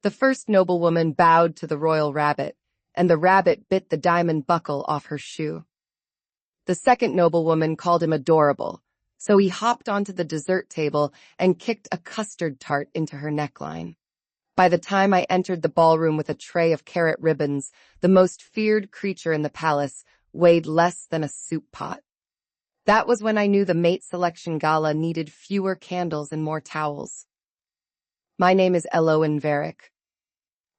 The first noblewoman bowed to the royal rabbit, and the rabbit bit the diamond buckle off her shoe. The second noblewoman called him adorable, so he hopped onto the dessert table and kicked a custard tart into her neckline. By the time I entered the ballroom with a tray of carrot ribbons, the most feared creature in the palace weighed less than a soup pot. That was when I knew the mate selection gala needed fewer candles and more towels. My name is Eloen Veric.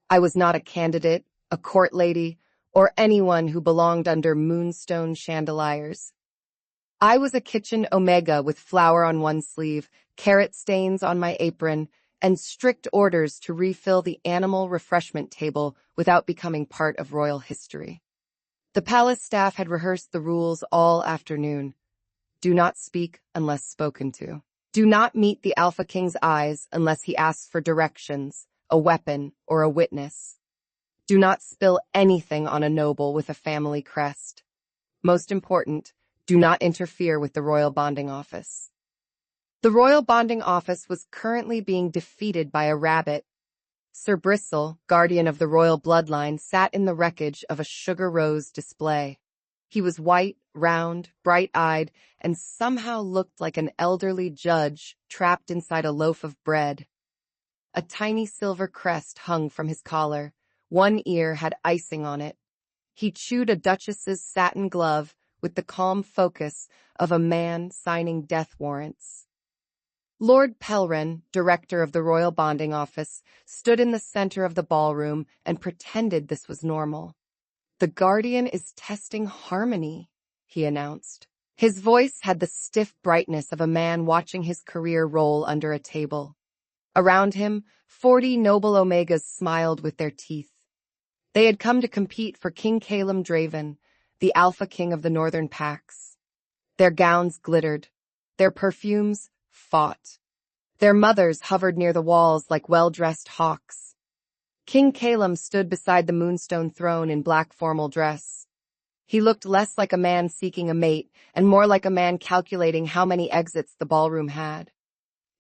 I was not a candidate, a court lady, or anyone who belonged under moonstone chandeliers. I was a kitchen omega with flour on one sleeve, carrot stains on my apron, and strict orders to refill the animal refreshment table without becoming part of royal history. The palace staff had rehearsed the rules all afternoon. Do not speak unless spoken to. Do not meet the Alpha King's eyes unless he asks for directions, a weapon, or a witness. Do not spill anything on a noble with a family crest. Most important, do not interfere with the royal bonding office. The royal bonding office was currently being defeated by a rabbit. Sir Bristle, guardian of the royal bloodline, sat in the wreckage of a sugar rose display. He was white, round, bright-eyed, and somehow looked like an elderly judge trapped inside a loaf of bread. A tiny silver crest hung from his collar. One ear had icing on it. He chewed a duchess's satin glove with the calm focus of a man signing death warrants. Lord Pelren, director of the royal bonding office, stood in the center of the ballroom and pretended this was normal. "The Guardian is testing harmony," he announced. His voice had the stiff brightness of a man watching his career roll under a table. Around him, 40 noble omegas smiled with their teeth. They had come to compete for King Caleum Draven, the Alpha King of the Northern Packs. Their gowns glittered. Their perfumes fought. Their mothers hovered near the walls like well-dressed hawks. King Caleum stood beside the moonstone throne in black formal dress. He looked less like a man seeking a mate and more like a man calculating how many exits the ballroom had.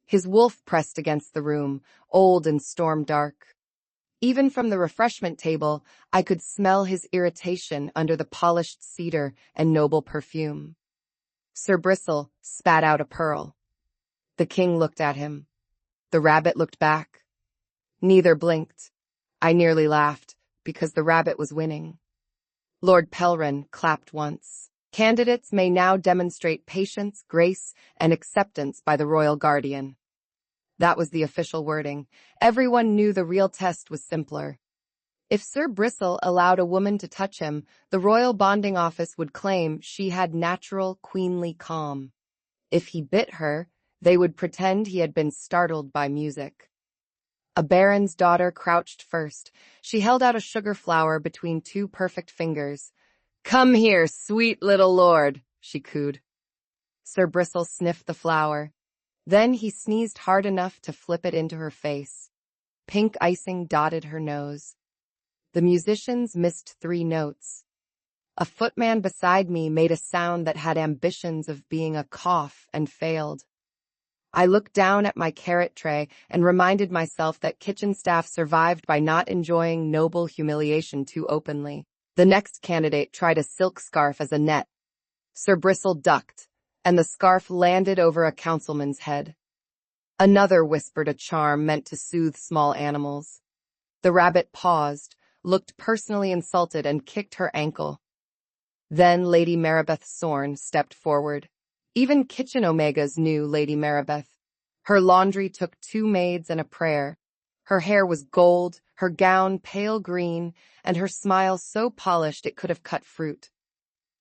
His wolf pressed against the room, old and storm-dark. Even from the refreshment table, I could smell his irritation under the polished cedar and noble perfume. Sir Bristle spat out a pearl. The king looked at him. The rabbit looked back. Neither blinked. I nearly laughed, because the rabbit was winning. Lord Pelren clapped once. Candidates may now demonstrate patience, grace, and acceptance by the royal guardian. That was the official wording. Everyone knew the real test was simpler. If Sir Bristle allowed a woman to touch him, the royal bonding office would claim she had natural queenly calm. If he bit her, they would pretend he had been startled by music. A baron's daughter crouched first. She held out a sugar flower between two perfect fingers. "Come here, sweet little lord," she cooed. Sir Bristle sniffed the flower. Then he sneezed hard enough to flip it into her face. Pink icing dotted her nose. The musicians missed 3 notes. A footman beside me made a sound that had ambitions of being a cough and failed. I looked down at my carrot tray and reminded myself that kitchen staff survived by not enjoying noble humiliation too openly. The next candidate tried a silk scarf as a net. Sir Bristle ducked, and the scarf landed over a councilman's head. Another whispered a charm meant to soothe small animals. The rabbit paused, looked personally insulted, and kicked her ankle. Then Lady Maribeth Sorn stepped forward. Even kitchen omegas knew Lady Maribeth. Her laundry took 2 maids and a prayer. Her hair was gold, her gown pale green, and her smile so polished it could have cut fruit.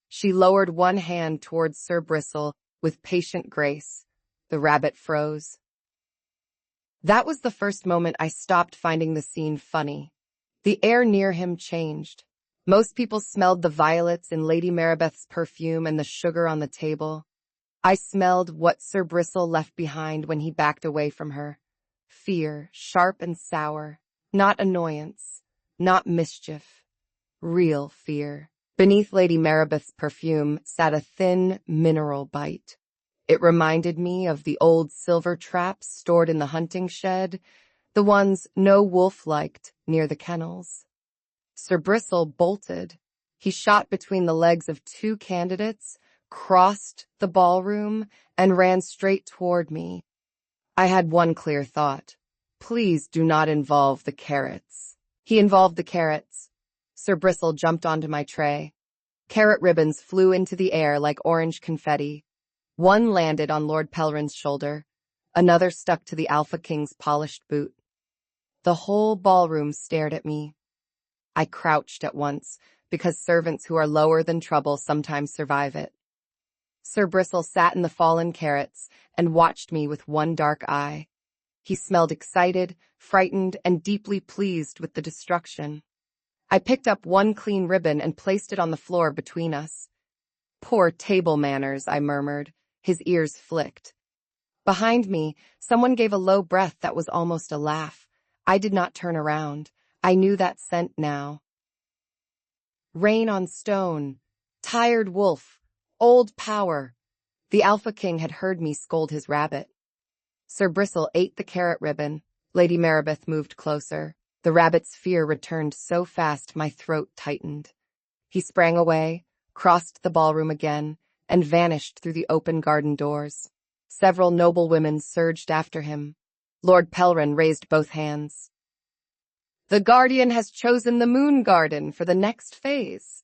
She lowered one hand towards Sir Bristle with patient grace. The rabbit froze. That was the first moment I stopped finding the scene funny. The air near him changed. Most people smelled the violets in Lady Maribeth's perfume and the sugar on the table. I smelled what Sir Bristle left behind when he backed away from her. Fear, sharp and sour. Not annoyance. Not mischief. Real fear. Beneath Lady Maribeth's perfume sat a thin mineral bite. It reminded me of the old silver traps stored in the hunting shed, the ones no wolf liked near the kennels. Sir Bristle bolted. He shot between the legs of two candidates, crossed the ballroom, and ran straight toward me. I had one clear thought. Please do not involve the carrots. He involved the carrots. Sir Bristle jumped onto my tray. Carrot ribbons flew into the air like orange confetti. One landed on Lord Pelrin's shoulder. Another stuck to the Alpha King's polished boot. The whole ballroom stared at me. I crouched at once, because servants who are lower than trouble sometimes survive it. Sir Bristle sat in the fallen carrots and watched me with one dark eye. He smelled excited, frightened, and deeply pleased with the destruction. I picked up one clean ribbon and placed it on the floor between us. Poor table manners, I murmured. His ears flicked. Behind me, someone gave a low breath that was almost a laugh. I did not turn around. I knew that scent now. Rain on stone, tired wolf, old power. The Alpha King had heard me scold his rabbit. Sir Bristle ate the carrot ribbon. Lady Maribeth moved closer. The rabbit's fear returned so fast my throat tightened. He sprang away, crossed the ballroom again, and vanished through the open garden doors. Several noblewomen surged after him. Lord Pelrin raised both hands. The Guardian has chosen the Moon Garden for the next phase.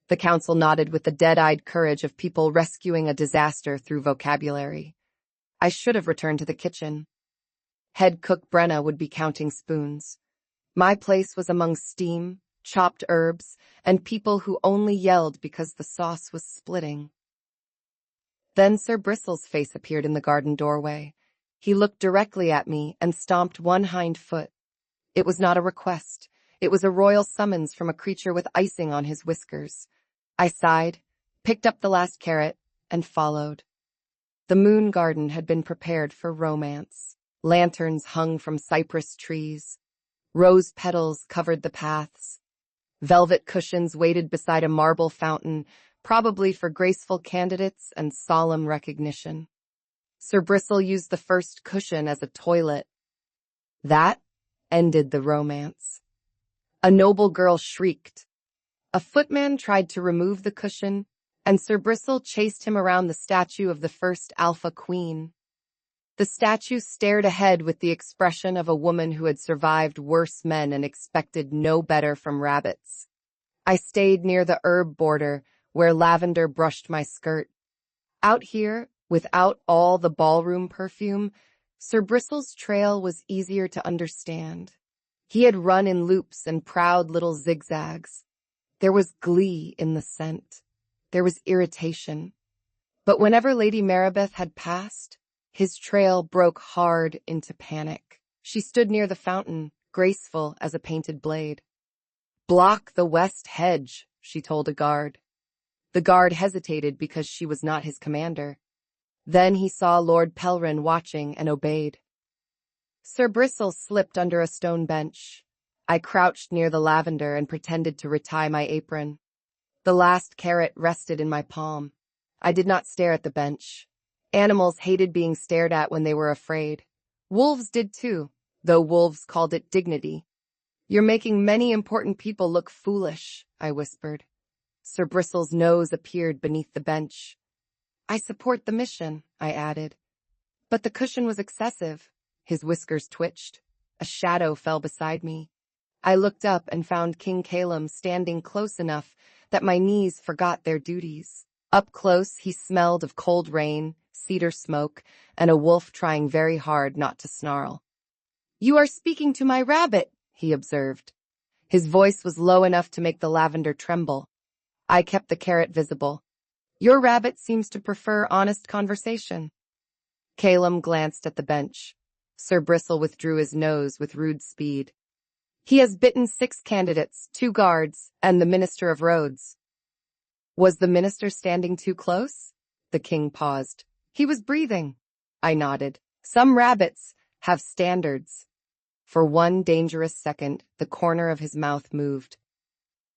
The council nodded with the dead-eyed courage of people rescuing a disaster through vocabulary. I should have returned to the kitchen. Head cook Brenna would be counting spoons. My place was among steam, chopped herbs, and people who only yelled because the sauce was splitting. Then Sir Bristle's face appeared in the garden doorway. He looked directly at me and stomped one hind foot. It was not a request. It was a royal summons from a creature with icing on his whiskers. I sighed, picked up the last carrot, and followed. The moon garden had been prepared for romance. Lanterns hung from cypress trees. Rose petals covered the paths. Velvet cushions waited beside a marble fountain, probably for graceful candidates and solemn recognition. Sir Bristle used the first cushion as a toilet. That ended the romance. A noble girl shrieked. A footman tried to remove the cushion, and Sir Bristle chased him around the statue of the first Alpha Queen. The statue stared ahead with the expression of a woman who had survived worse men and expected no better from rabbits. I stayed near the herb border, where lavender brushed my skirt. Out here, without all the ballroom perfume, Sir Bristle's trail was easier to understand. He had run in loops and proud little zigzags. There was glee in the scent. There was irritation. But whenever Lady Maribeth had passed, his trail broke hard into panic. She stood near the fountain, graceful as a painted blade. "Block the west hedge," she told a guard. The guard hesitated because she was not his commander. Then he saw Lord Pelrin watching and obeyed. Sir Bristle slipped under a stone bench. I crouched near the lavender and pretended to retie my apron. The last carrot rested in my palm. I did not stare at the bench. Animals hated being stared at when they were afraid. Wolves did too, though wolves called it dignity. "You're making many important people look foolish," I whispered. Sir Bristle's nose appeared beneath the bench. "I support the mission," I added. But the cushion was excessive. His whiskers twitched. A shadow fell beside me. I looked up and found King Caleum standing close enough that my knees forgot their duties. Up close, he smelled of cold rain, cedar smoke, and a wolf trying very hard not to snarl. "You are speaking to my rabbit," he observed. His voice was low enough to make the lavender tremble. I kept the carrot visible. "Your rabbit seems to prefer honest conversation." Caleum glanced at the bench. Sir Bristle withdrew his nose with rude speed. "He has bitten 6 candidates, 2 guards, and the Minister of Roads." Was the minister standing too close? The king paused. "He was breathing." I nodded. "Some rabbits have standards." For one dangerous second, the corner of his mouth moved.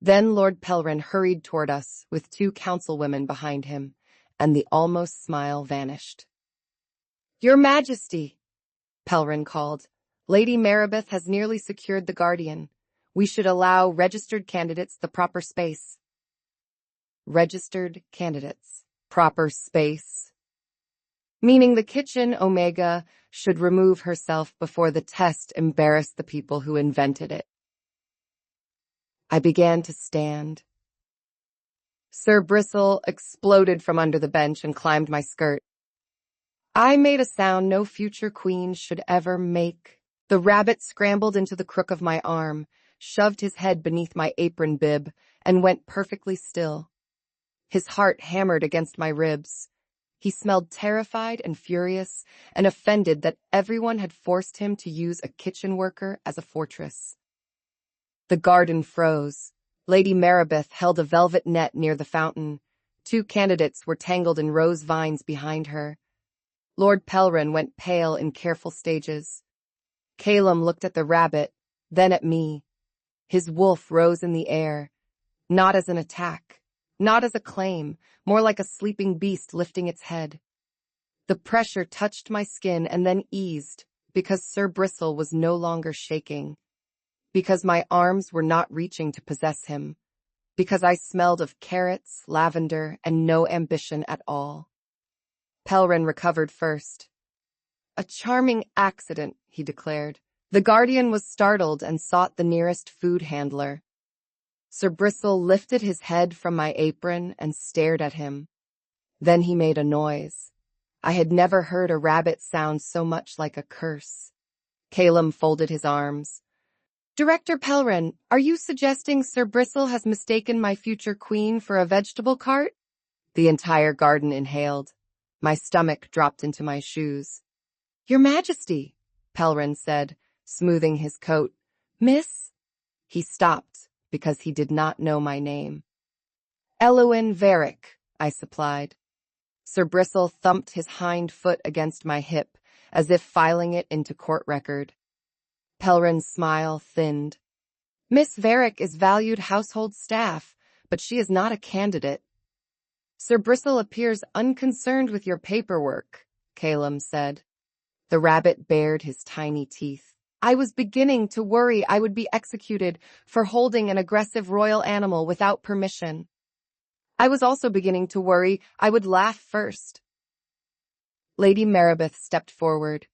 Then Lord Pelrin hurried toward us with 2 councilwomen behind him, and the almost smile vanished. "Your Majesty," Pelrin called. Lady Maribeth has nearly secured the Guardian. We should allow registered candidates the proper space. Registered candidates. Proper space. Meaning the kitchen Omega should remove herself before the test embarrassed the people who invented it. I began to stand. Sir Bristle exploded from under the bench and climbed my skirt. I made a sound no future queen should ever make. The rabbit scrambled into the crook of my arm, shoved his head beneath my apron bib, and went perfectly still. His heart hammered against my ribs. He smelled terrified and furious and offended that everyone had forced him to use a kitchen worker as a fortress. The garden froze. Lady Maribeth held a velvet net near the fountain. 2 candidates were tangled in rose vines behind her. Lord Pelrin went pale in careful stages. Caleum looked at the rabbit, then at me. His wolf rose in the air, not as an attack, not as a claim, more like a sleeping beast lifting its head. The pressure touched my skin and then eased, because Sir Bristle was no longer shaking, because my arms were not reaching to possess him, because I smelled of carrots, lavender, and no ambition at all. Pelrin recovered first. "A charming accident," he declared. The Guardian was startled and sought the nearest food handler. Sir Bristle lifted his head from my apron and stared at him. Then he made a noise. I had never heard a rabbit sound so much like a curse. Caleum folded his arms. "Director Pelrin, are you suggesting Sir Bristle has mistaken my future queen for a vegetable cart?" The entire garden inhaled. My stomach dropped into my shoes. "Your Majesty," Pelrin said, smoothing his coat. "Miss?" He stopped, because he did not know my name. "Eloen Veric," I supplied. Sir Bristle thumped his hind foot against my hip, as if filing it into court record. Pelrin's smile thinned. "Miss Veric is valued household staff, but she is not a candidate." "Sir Bristle appears unconcerned with your paperwork," Caleum said. The rabbit bared his tiny teeth. I was beginning to worry I would be executed for holding an aggressive royal animal without permission. I was also beginning to worry I would laugh first. Lady Maribeth stepped forward.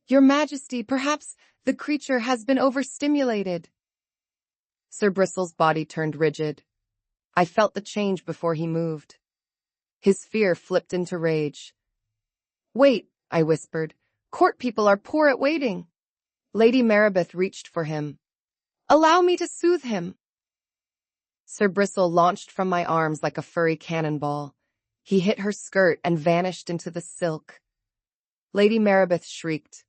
"Your Majesty, perhaps the creature has been overstimulated." Sir Bristle's body turned rigid. I felt the change before he moved. His fear flipped into rage. "Wait," I whispered. "Court people are poor at waiting." Lady Maribeth reached for him. "Allow me to soothe him." Sir Bristle launched from my arms like a furry cannonball. He hit her skirt and vanished into the silk. Lady Maribeth shrieked.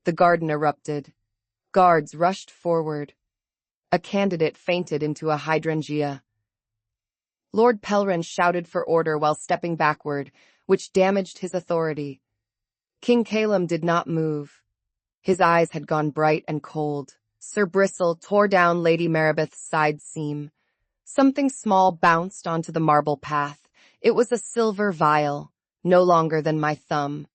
The garden erupted. Guards rushed forward. A candidate fainted into a hydrangea. Lord Pelrin shouted for order while stepping backward, which damaged his authority. King Caleum did not move. His eyes had gone bright and cold. Sir Bristle tore down Lady Maribeth's side seam. Something small bounced onto the marble path. It was a silver vial, no longer than my thumb.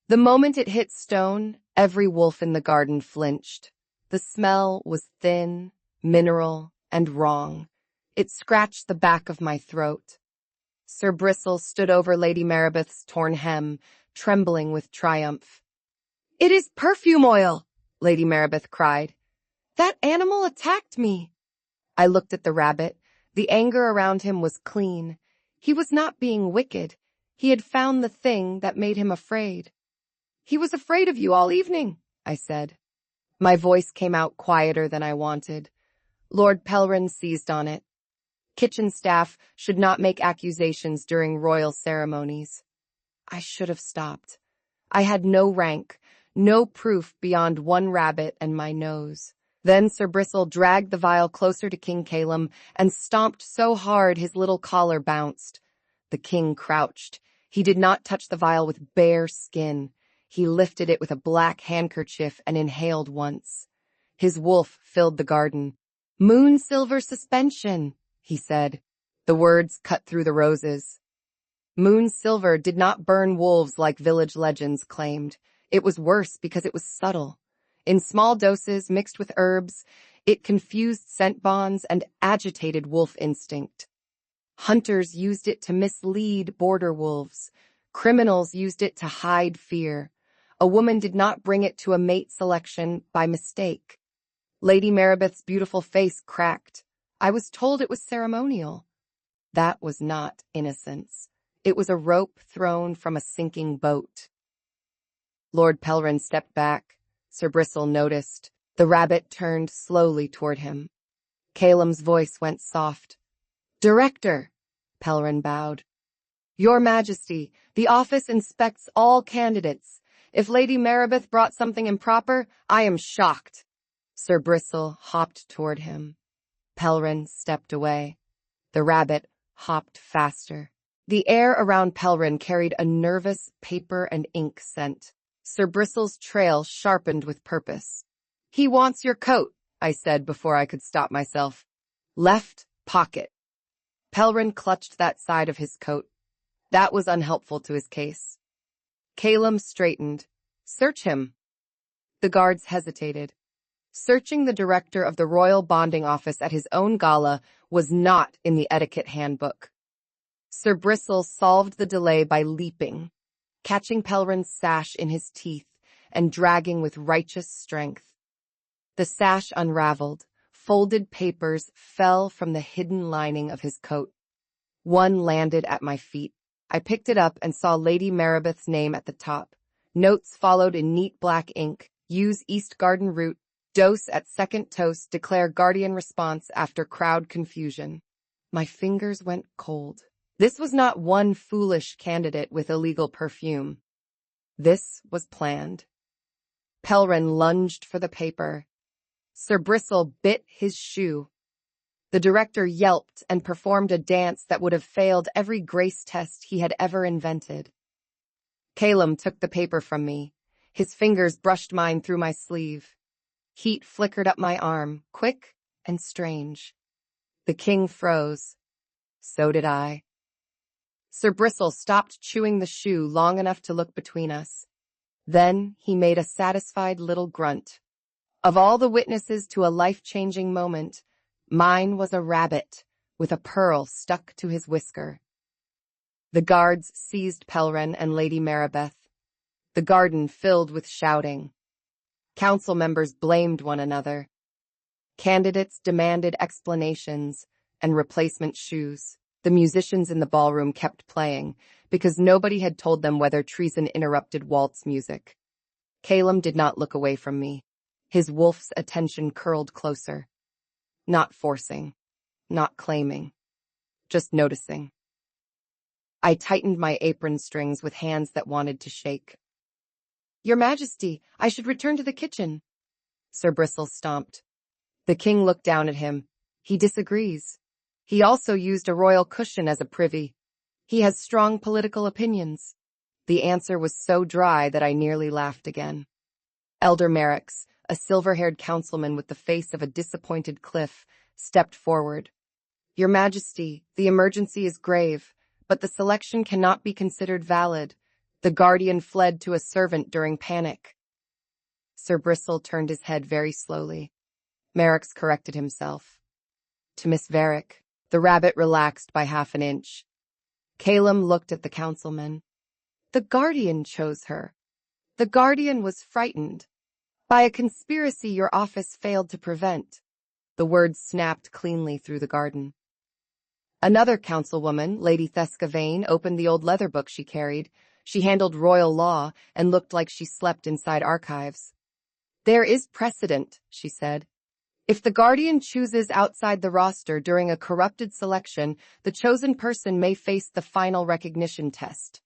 The moment it hit stone, every wolf in the garden flinched. The smell was thin, mineral, and wrong. It scratched the back of my throat. Sir Bristle stood over Lady Maribeth's torn hem, trembling with triumph. "It is perfume oil!" Lady Maribeth cried. "That animal attacked me." I looked at the rabbit. The anger around him was clean. He was not being wicked. He had found the thing that made him afraid. "He was afraid of you all evening," I said. My voice came out quieter than I wanted. Lord Pelrin seized on it. Kitchen staff should not make accusations during royal ceremonies. I should have stopped. I had no rank, no proof beyond one rabbit and my nose. Then Sir Bristle dragged the vial closer to King Caleum and stomped so hard his little collar bounced. The king crouched. He did not touch the vial with bare skin. He lifted it with a black handkerchief and inhaled once. His wolf filled the garden. "Moon silver suspension," he said. The words cut through the roses. Moon silver did not burn wolves like village legends claimed. It was worse because it was subtle. In small doses mixed with herbs, it confused scent bonds and agitated wolf instinct. Hunters used it to mislead border wolves. Criminals used it to hide fear. A woman did not bring it to a mate selection by mistake. Lady Maribeth's beautiful face cracked. I was told it was ceremonial. That was not innocence. It was a rope thrown from a sinking boat. Lord Pelrin stepped back. Sir Bristle noticed. The rabbit turned slowly toward him. Caleum's voice went soft. Director, Pelrin bowed. Your Majesty, the office inspects all candidates. If Lady Maribeth brought something improper, I am shocked. Sir Bristle hopped toward him. Pelrin stepped away. The rabbit hopped faster. The air around Pelrin carried a nervous paper and ink scent. Sir Bristle's trail sharpened with purpose. He wants your coat, I said before I could stop myself. Left pocket. Pelrin clutched that side of his coat. That was unhelpful to his case. Caleum straightened. Search him. The guards hesitated. Searching the director of the Royal Bonding Office at his own gala was not in the etiquette handbook. Sir Bristle solved the delay by leaping, catching Pelrin's sash in his teeth and dragging with righteous strength. The sash unraveled. Folded papers fell from the hidden lining of his coat. One landed at my feet. I picked it up and saw Lady Maribeth's name at the top. Notes followed in neat black ink. Use East Garden route. Dose at second toast. Declare guardian response after crowd confusion. My fingers went cold. This was not one foolish candidate with illegal perfume. This was planned. Pelrin lunged for the paper. Sir Bristle bit his shoe. The director yelped and performed a dance that would have failed every grace test he had ever invented. Caleum took the paper from me. His fingers brushed mine through my sleeve. Heat flickered up my arm, quick and strange. The king froze. So did I. Sir Bristle stopped chewing the shoe long enough to look between us. Then he made a satisfied little grunt. Of all the witnesses to a life-changing moment, mine was a rabbit with a pearl stuck to his whisker. The guards seized Pelrin and Lady Maribeth. The garden filled with shouting. Council members blamed one another. Candidates demanded explanations and replacement shoes. The musicians in the ballroom kept playing because nobody had told them whether treason interrupted waltz music. Caleum did not look away from me. His wolf's attention curled closer. Not forcing, not claiming, just noticing. I tightened my apron strings with hands that wanted to shake. Your Majesty, I should return to the kitchen. Sir Bristle stomped. The king looked down at him. He disagrees. He also used a royal cushion as a privy. He has strong political opinions. The answer was so dry that I nearly laughed again. Elder Merricks, a silver-haired councilman with the face of a disappointed cliff, stepped forward. Your Majesty, the emergency is grave, but the selection cannot be considered valid. The guardian fled to a servant during panic. Sir Bristle turned his head very slowly. Merricks corrected himself. To Miss Veric. The rabbit relaxed by half an inch. Caleum looked at the councilman. The guardian chose her. The guardian was frightened. By a conspiracy your office failed to prevent. The words snapped cleanly through the garden. Another councilwoman, Lady Thesca Vane, opened the old leather book she carried. She handled royal law and looked like she slept inside archives. There is precedent, she said. If the guardian chooses outside the roster during a corrupted selection, the chosen person may face the final recognition test.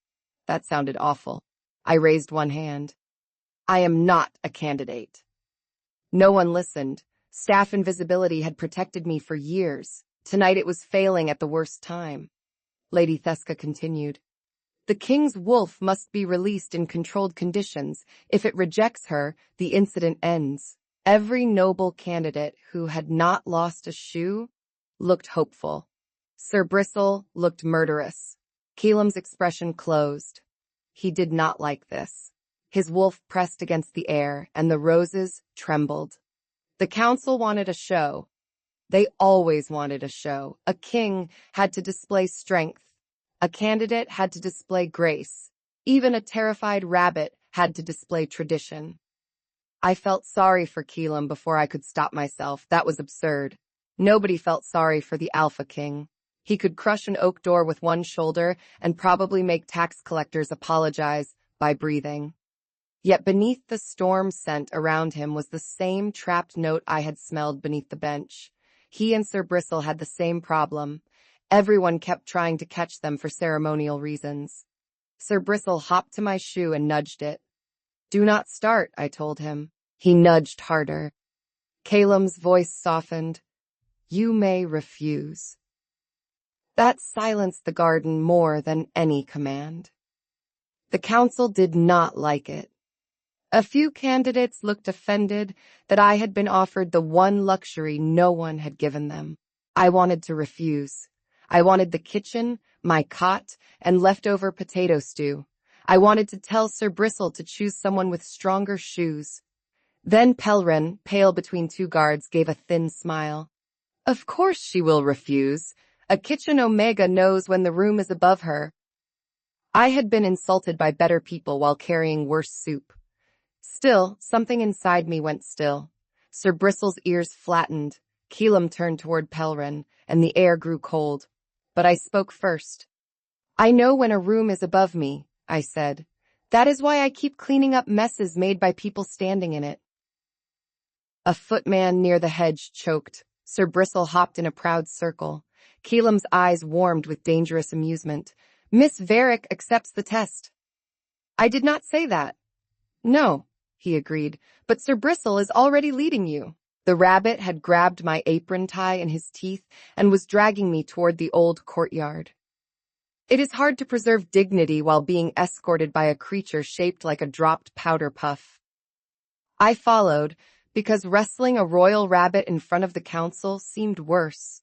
That sounded awful. I raised one hand. I am not a candidate. No one listened. Staff invisibility had protected me for years. Tonight it was failing at the worst time. Lady Thesca continued. The king's wolf must be released in controlled conditions. If it rejects her, the incident ends. Every noble candidate who had not lost a shoe looked hopeful. Sir Bristle looked murderous. Caleum's expression closed. He did not like this. His wolf pressed against the air, and the roses trembled. The council wanted a show. They always wanted a show. A king had to display strength. A candidate had to display grace. Even a terrified rabbit had to display tradition. I felt sorry for Caleum before I could stop myself. That was absurd. Nobody felt sorry for the Alpha King. He could crush an oak door with one shoulder and probably make tax collectors apologize by breathing. Yet beneath the storm scent around him was the same trapped note I had smelled beneath the bench. He and Sir Bristle had the same problem. Everyone kept trying to catch them for ceremonial reasons. Sir Bristle hopped to my shoe and nudged it. "Do not start," I told him. He nudged harder. Caleum's voice softened. "You may refuse." That silenced the garden more than any command. The council did not like it. A few candidates looked offended that I had been offered the one luxury no one had given them. I wanted to refuse. I wanted the kitchen, my cot, and leftover potato stew. I wanted to tell Sir Bristle to choose someone with stronger shoes. Then Pelrin, pale between two guards, gave a thin smile. "Of course she will refuse. A kitchen omega knows when the room is above her." I had been insulted by better people while carrying worse soup. Still, something inside me went still. Sir Bristle's ears flattened. Caleum turned toward Pelrin, and the air grew cold. But I spoke first. "I know when a room is above me," I said. "That is why I keep cleaning up messes made by people standing in it." A footman near the hedge choked. Sir Bristle hopped in a proud circle. Caleum's eyes warmed with dangerous amusement. "Miss Veric accepts the test." "I did not say that." "No," he agreed, "but Sir Bristle is already leading you." The rabbit had grabbed my apron tie in his teeth and was dragging me toward the old courtyard. It is hard to preserve dignity while being escorted by a creature shaped like a dropped powder puff. I followed because wrestling a royal rabbit in front of the council seemed worse.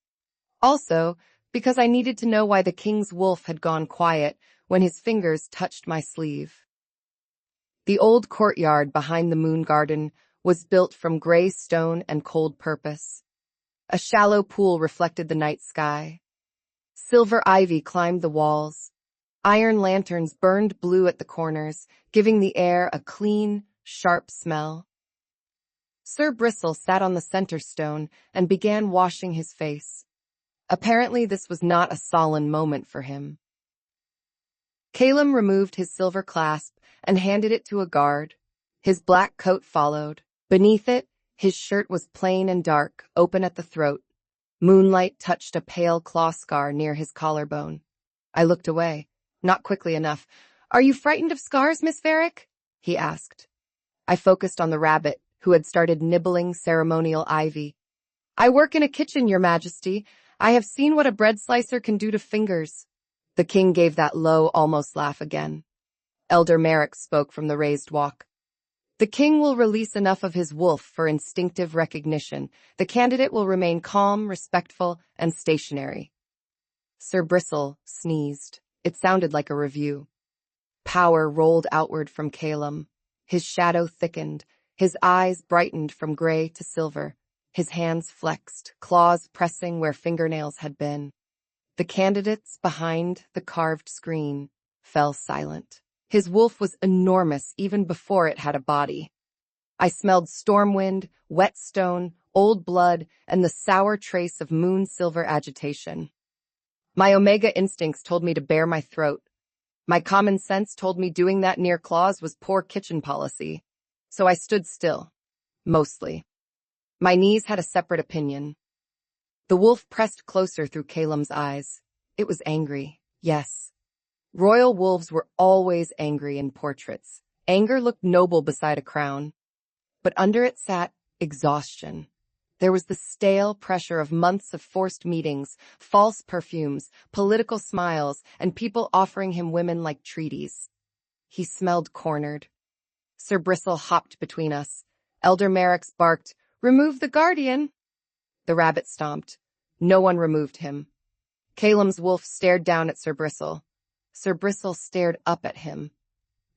Also, because I needed to know why the king's wolf had gone quiet when his fingers touched my sleeve. The old courtyard behind the moon garden was built from gray stone and cold purpose. A shallow pool reflected the night sky. Silver ivy climbed the walls. Iron lanterns burned blue at the corners, giving the air a clean, sharp smell. Sir Bristle sat on the center stone and began washing his face. Apparently this was not a solemn moment for him. Caleum removed his silver clasp and handed it to a guard. His black coat followed. Beneath it, his shirt was plain and dark, open at the throat. Moonlight touched a pale claw scar near his collarbone. I looked away, not quickly enough. "Are you frightened of scars, Miss Veric?" he asked. I focused on the rabbit, who had started nibbling ceremonial ivy. "I work in a kitchen, Your Majesty. I have seen what a bread slicer can do to fingers." The king gave that low, almost laugh again. Elder Merrick spoke from the raised walk. "The king will release enough of his wolf for instinctive recognition. The candidate will remain calm, respectful, and stationary." Sir Bristle sneezed. It sounded like a review. Power rolled outward from Caleum. His shadow thickened. His eyes brightened from gray to silver. His hands flexed, claws pressing where fingernails had been. The candidates behind the carved screen fell silent. His wolf was enormous even before it had a body. I smelled storm wind, wet stone, old blood, and the sour trace of moon silver agitation. My omega instincts told me to bare my throat. My common sense told me doing that near claws was poor kitchen policy. So I stood still. Mostly. My knees had a separate opinion. The wolf pressed closer through Caleum's eyes. It was angry, yes. Royal wolves were always angry in portraits. Anger looked noble beside a crown. But under it sat exhaustion. There was the stale pressure of months of forced meetings, false perfumes, political smiles, and people offering him women like treaties. He smelled cornered. Sir Bristle hopped between us. Elder Merrick barked, "Remove the guardian!" The rabbit stomped. No one removed him. Caleum's wolf stared down at Sir Bristle. Sir Bristle stared up at him.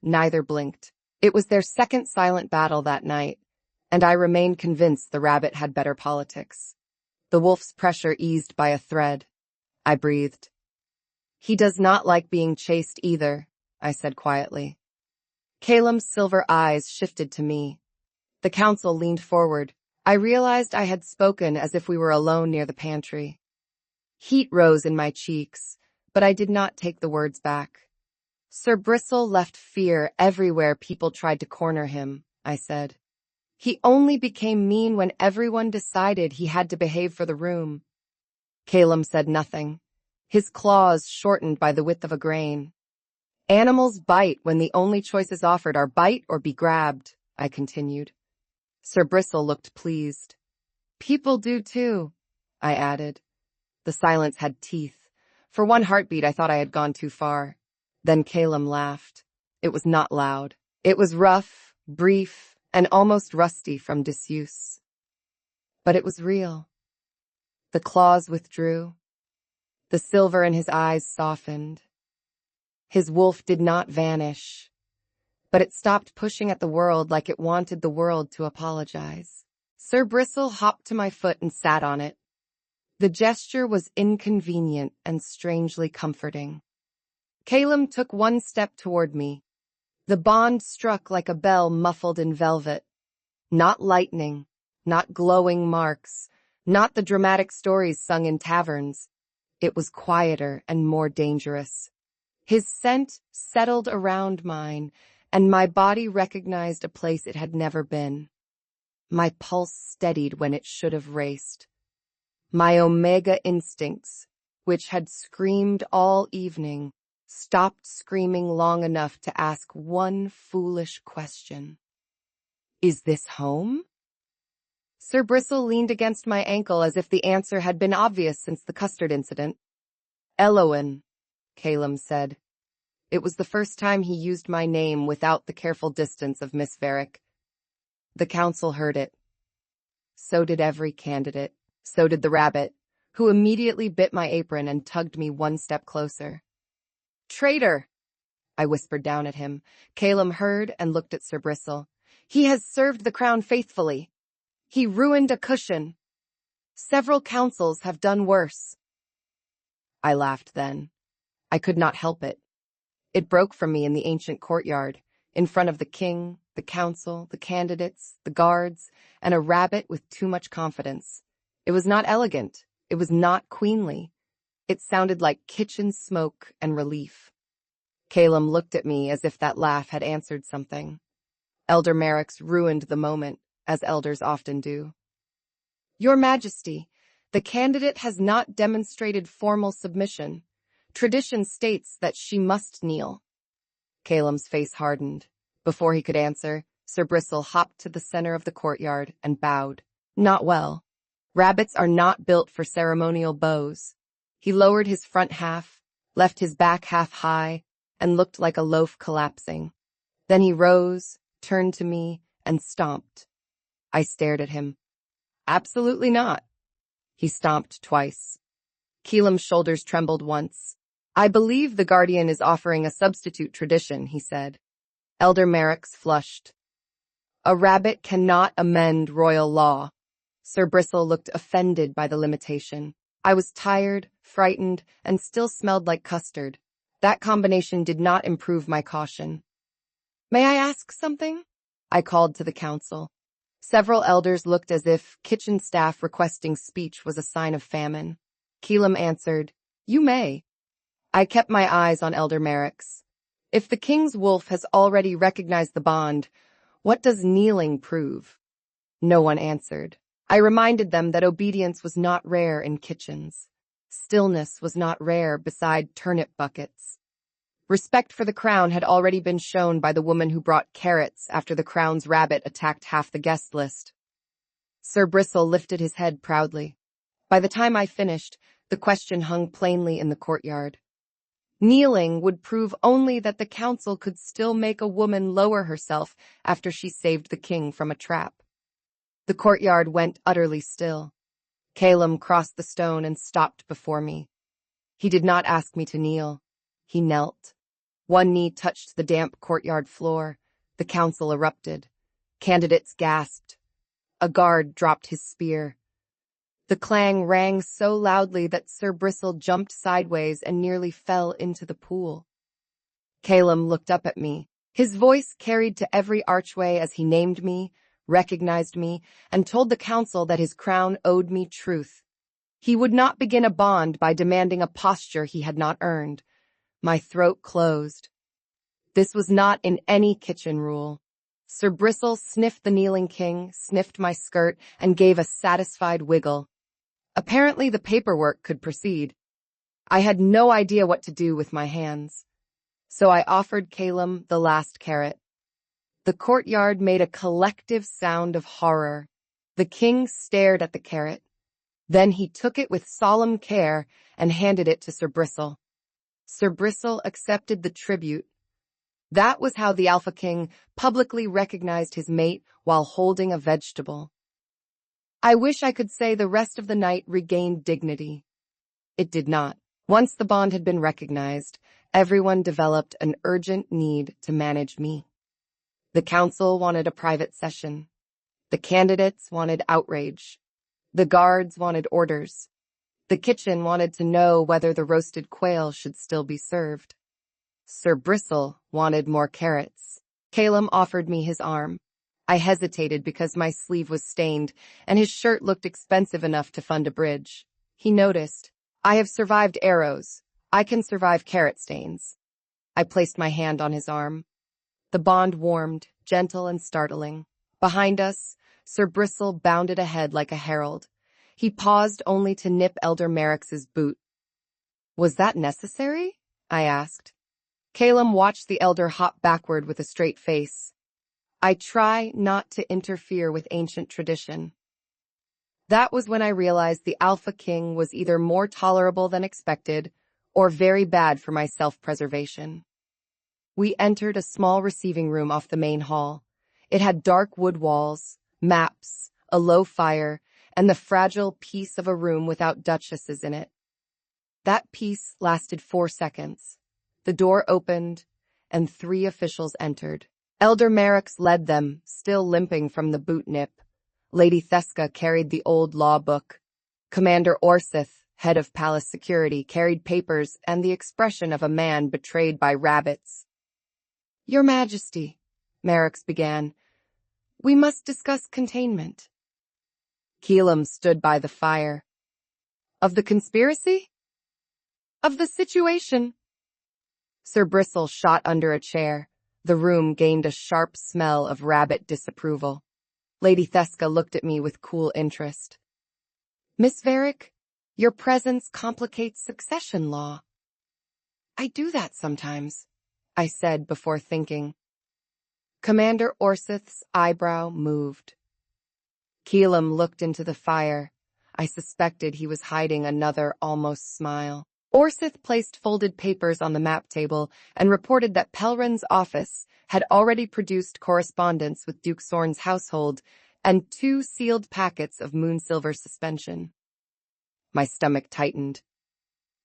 Neither blinked. It was their second silent battle that night, and I remained convinced the rabbit had better politics. The wolf's pressure eased by a thread. I breathed. He does not like being chased either, I said quietly. Caleum's silver eyes shifted to me. The council leaned forward. I realized I had spoken as if we were alone near the pantry. Heat rose in my cheeks, but I did not take the words back. Sir Bristle left fear everywhere people tried to corner him, I said. He only became mean when everyone decided he had to behave for the room. Caleum said nothing, his claws shortened by the width of a grain. Animals bite when the only choices offered are bite or be grabbed, I continued. Sir Bristle looked pleased. People do too, I added. The silence had teeth. For one heartbeat, I thought I had gone too far. Then Caleum laughed. It was not loud. It was rough, brief, and almost rusty from disuse. But it was real. The claws withdrew. The silver in his eyes softened. His wolf did not vanish, but it stopped pushing at the world like it wanted the world to apologize. Sir Bristle hopped to my foot and sat on it. The gesture was inconvenient and strangely comforting. Caleum took one step toward me. The bond struck like a bell muffled in velvet. Not lightning, not glowing marks, not the dramatic stories sung in taverns. It was quieter and more dangerous. His scent settled around mine, and my body recognized a place it had never been. My pulse steadied when it should have raced. My omega instincts, which had screamed all evening, stopped screaming long enough to ask one foolish question. Is this home? Sir Bristle leaned against my ankle as if the answer had been obvious since the custard incident. Eloen, Caleum said. It was the first time he used my name without the careful distance of Miss Veric. The council heard it. So did every candidate. So did the rabbit, who immediately bit my apron and tugged me one step closer. Traitor! I whispered down at him. Caleum heard and looked at Sir Bristle. He has served the crown faithfully. He ruined a cushion. Several councils have done worse. I laughed then. I could not help it. It broke from me in the ancient courtyard, in front of the king, the council, the candidates, the guards, and a rabbit with too much confidence. It was not elegant. It was not queenly. It sounded like kitchen smoke and relief. Caleum looked at me as if that laugh had answered something. Elder Merrick's ruined the moment, as elders often do. Your Majesty, the candidate has not demonstrated formal submission. Tradition states that she must kneel. Caleum's face hardened. Before he could answer, Sir Bristle hopped to the center of the courtyard and bowed. Not well. Rabbits are not built for ceremonial bows. He lowered his front half, left his back half high, and looked like a loaf collapsing. Then he rose, turned to me, and stomped. I stared at him. Absolutely not. He stomped twice. Caleum's shoulders trembled once. I believe the Guardian is offering a substitute tradition, he said. Elder Merrick's flushed. A rabbit cannot amend royal law. Sir Bristle looked offended by the limitation. I was tired, frightened, and still smelled like custard. That combination did not improve my caution. May I ask something? I called to the council. Several elders looked as if kitchen staff requesting speech was a sign of famine. Caleum answered, You may. I kept my eyes on Elder Merrick's. If the king's wolf has already recognized the bond, what does kneeling prove? No one answered. I reminded them that obedience was not rare in kitchens. Stillness was not rare beside turnip buckets. Respect for the crown had already been shown by the woman who brought carrots after the crown's rabbit attacked half the guest list. Sir Bristle lifted his head proudly. By the time I finished, the question hung plainly in the courtyard. Kneeling would prove only that the council could still make a woman lower herself after she saved the king from a trap. The courtyard went utterly still. Caleum crossed the stone and stopped before me. He did not ask me to kneel. He knelt. One knee touched the damp courtyard floor. The council erupted. Candidates gasped. A guard dropped his spear. The clang rang so loudly that Sir Bristle jumped sideways and nearly fell into the pool. Caleum looked up at me. His voice carried to every archway as he named me, recognized me, and told the council that his crown owed me truth. He would not begin a bond by demanding a posture he had not earned. My throat closed. This was not in any kitchen rule. Sir Bristle sniffed the kneeling king, sniffed my skirt, and gave a satisfied wiggle. Apparently the paperwork could proceed. I had no idea what to do with my hands. So I offered Caleum the last carrot. The courtyard made a collective sound of horror. The king stared at the carrot. Then he took it with solemn care and handed it to Sir Bristle. Sir Bristle accepted the tribute. That was how the Alpha King publicly recognized his mate while holding a vegetable. I wish I could say the rest of the night regained dignity. It did not. Once the bond had been recognized, everyone developed an urgent need to manage me. The council wanted a private session. The candidates wanted outrage. The guards wanted orders. The kitchen wanted to know whether the roasted quail should still be served. Sir Bristle wanted more carrots. Caleum offered me his arm. I hesitated because my sleeve was stained, and his shirt looked expensive enough to fund a bridge. He noticed. I have survived arrows. I can survive carrot stains. I placed my hand on his arm. The bond warmed, gentle and startling. Behind us, Sir Bristle bounded ahead like a herald. He paused only to nip Elder Merrix's boot. Was that necessary? I asked. Caleum watched the elder hop backward with a straight face. I try not to interfere with ancient tradition. That was when I realized the Alpha King was either more tolerable than expected or very bad for my self-preservation. We entered a small receiving room off the main hall. It had dark wood walls, maps, a low fire, and the fragile piece of a room without duchesses in it. That piece lasted 4 seconds. The door opened, and 3 officials entered. Elder Merrix led them, still limping from the boot nip. Lady Theska carried the old law book. Commander Orsith, head of palace security, carried papers and the expression of a man betrayed by rabbits. Your Majesty, Merrix began, we must discuss containment. Caleum stood by the fire. Of the conspiracy? Of the situation. Sir Bristle shot under a chair. The room gained a sharp smell of rabbit disapproval. Lady Theska looked at me with cool interest. Miss Veric, your presence complicates succession law. I do that sometimes, I said before thinking. Commander Orsith's eyebrow moved. Caleum looked into the fire. I suspected he was hiding another almost smile. Orsith placed folded papers on the map table and reported that Pelrin's office had already produced correspondence with Duke Sorn's household and 2 sealed packets of moonsilver suspension. My stomach tightened.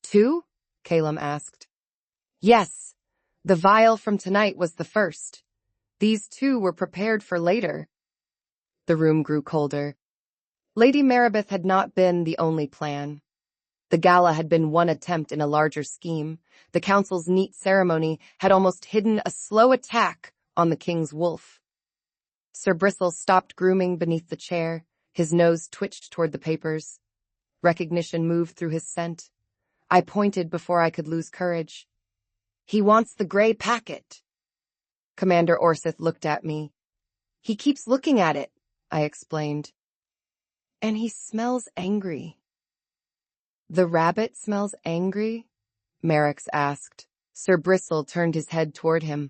2? Caleum asked. Yes, the vial from tonight was the first. These 2 were prepared for later. The room grew colder. Lady Maribeth had not been the only plan. The gala had been one attempt in a larger scheme. The council's neat ceremony had almost hidden a slow attack on the king's wolf. Sir Bristle stopped grooming beneath the chair. His nose twitched toward the papers. Recognition moved through his scent. I pointed before I could lose courage. He wants the gray packet. Commander Orsith looked at me. He keeps looking at it, I explained. And he smells angry. The rabbit smells angry? Merrix asked. Sir Bristle turned his head toward him.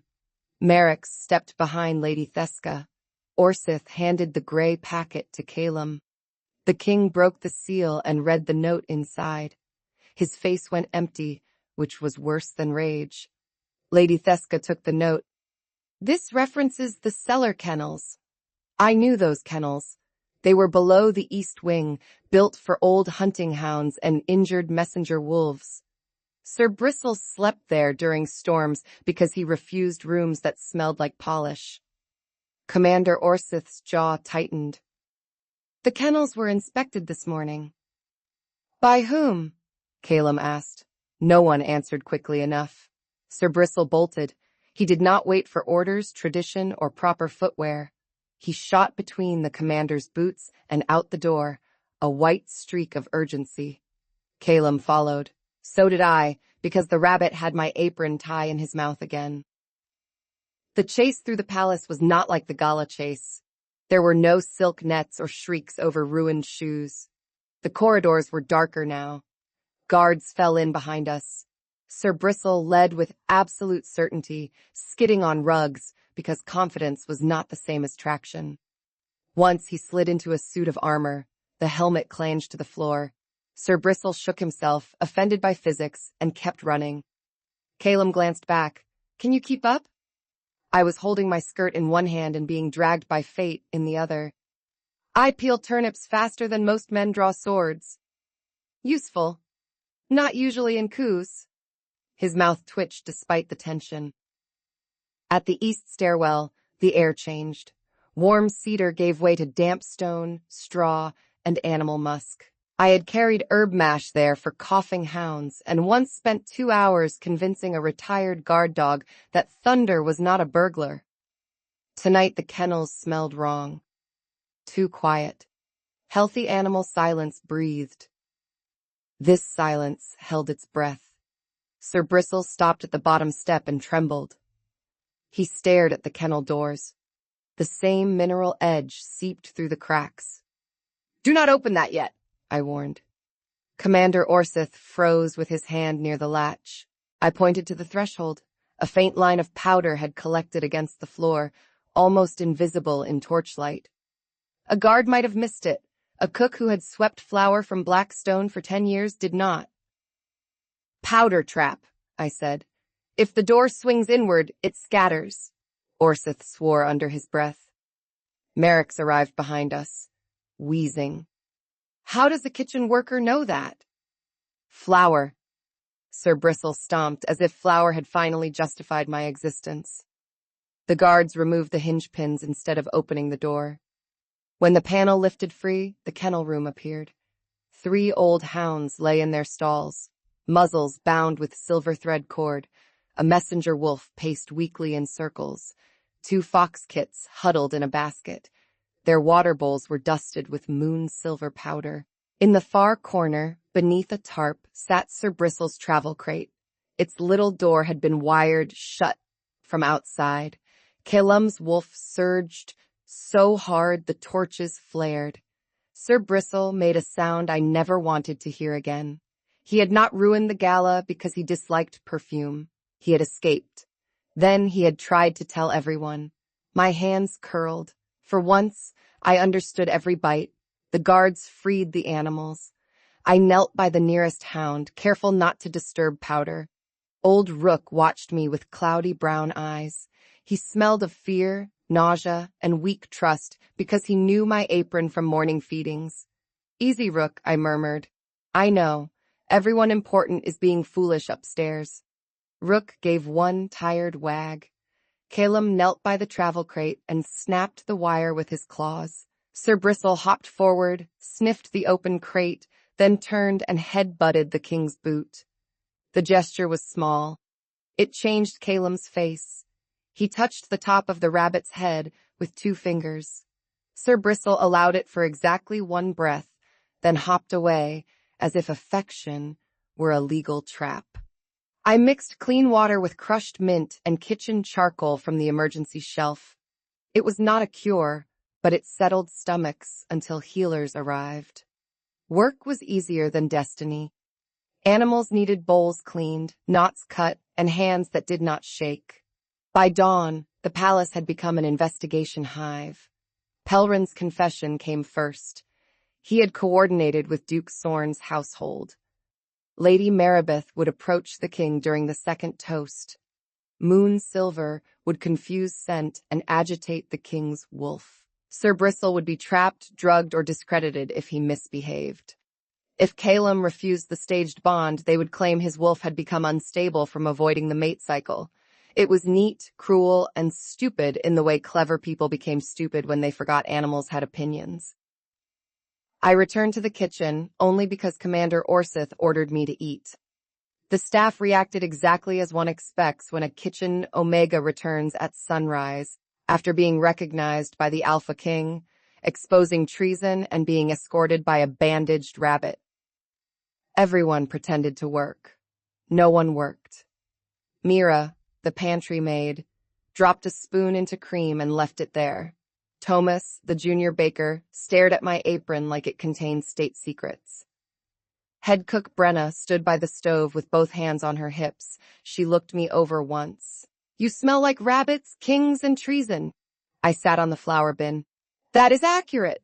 Merrix stepped behind Lady Theska. Orsith handed the gray packet to Caleum. The king broke the seal and read the note inside. His face went empty, which was worse than rage. Lady Theska took the note. This references the cellar kennels. I knew those kennels. They were below the east wing, built for old hunting hounds and injured messenger wolves. Sir Bristle slept there during storms because he refused rooms that smelled like polish. Commander Orsith's jaw tightened. The kennels were inspected this morning. By whom? Caleum asked. No one answered quickly enough. Sir Bristle bolted. He did not wait for orders, tradition, or proper footwear. He shot between the commander's boots and out the door, a white streak of urgency. Caleum followed. So did I, because the rabbit had my apron tie in his mouth again. The chase through the palace was not like the gala chase. There were no silk nets or shrieks over ruined shoes. The corridors were darker now. Guards fell in behind us. Sir Bristle led with absolute certainty, skidding on rugs because confidence was not the same as traction. Once he slid into a suit of armor. The helmet clanged to the floor. Sir Bristle shook himself, offended by physics, and kept running. Caleum glanced back. Can you keep up? I was holding my skirt in one hand and being dragged by fate in the other. I peel turnips faster than most men draw swords. Useful. Not usually in coups. His mouth twitched despite the tension. At the east stairwell, the air changed. Warm cedar gave way to damp stone, straw, and animal musk. I had carried herb mash there for coughing hounds and once spent 2 hours convincing a retired guard dog that thunder was not a burglar. Tonight the kennels smelled wrong. Too quiet. Healthy animal silence breathed. This silence held its breath. Sir Bristle stopped at the bottom step and trembled. He stared at the kennel doors. The same mineral edge seeped through the cracks. Do not open that yet, I warned. Commander Orsith froze with his hand near the latch. I pointed to the threshold. A faint line of powder had collected against the floor, almost invisible in torchlight. A guard might have missed it. A cook who had swept flour from black stone for 10 years did not. Powder trap, I said. If the door swings inward, it scatters. Orsith swore under his breath. Merrick's arrived behind us, wheezing. How does a kitchen worker know that? Flour. Sir Bristle stomped as if flour had finally justified my existence. The guards removed the hinge pins instead of opening the door. When the panel lifted free, the kennel room appeared. 3 old hounds lay in their stalls, muzzles bound with silver thread cord. A messenger wolf paced weakly in circles. 2 fox kits huddled in a basket. Their water bowls were dusted with moon-silver powder. In the far corner, beneath a tarp, sat Sir Bristle's travel crate. Its little door had been wired shut from outside. Caleum's wolf surged so hard the torches flared. Sir Bristle made a sound I never wanted to hear again. He had not ruined the gala because he disliked perfume. He had escaped. Then he had tried to tell everyone. My hands curled. For once, I understood every bite. The guards freed the animals. I knelt by the nearest hound, careful not to disturb Powder. Old Rook watched me with cloudy brown eyes. He smelled of fear, nausea, and weak trust because he knew my apron from morning feedings. Easy, Rook, I murmured. I know. Everyone important is being foolish upstairs. Rook gave one tired wag. Caleum knelt by the travel crate and snapped the wire with his claws. Sir Bristle hopped forward, sniffed the open crate, then turned and head-butted the king's boot. The gesture was small. It changed Caleum's face. He touched the top of the rabbit's head with 2 fingers. Sir Bristle allowed it for exactly 1 breath, then hopped away as if affection were a legal trap. I mixed clean water with crushed mint and kitchen charcoal from the emergency shelf. It was not a cure, but it settled stomachs until healers arrived. Work was easier than destiny. Animals needed bowls cleaned, knots cut, and hands that did not shake. By dawn, the palace had become an investigation hive. Pelrin's confession came first. He had coordinated with Duke Sorn's household. Lady Maribeth would approach the king during the second toast. Moon silver would confuse scent and agitate the king's wolf. Sir Bristle would be trapped, drugged, or discredited if he misbehaved. If Caleum refused the staged bond, they would claim his wolf had become unstable from avoiding the mate cycle. It was neat, cruel, and stupid in the way clever people became stupid when they forgot animals had opinions. I returned to the kitchen only because Commander Orsith ordered me to eat. The staff reacted exactly as one expects when a kitchen Omega returns at sunrise, after being recognized by the Alpha King, exposing treason, and being escorted by a bandaged rabbit. Everyone pretended to work. No one worked. Mira, the pantry maid, dropped a spoon into cream and left it there. Thomas, the junior baker, stared at my apron like it contained state secrets. Head cook Brenna stood by the stove with both hands on her hips. She looked me over once. "You smell like rabbits, kings, and treason." I sat on the flour bin. "That is accurate."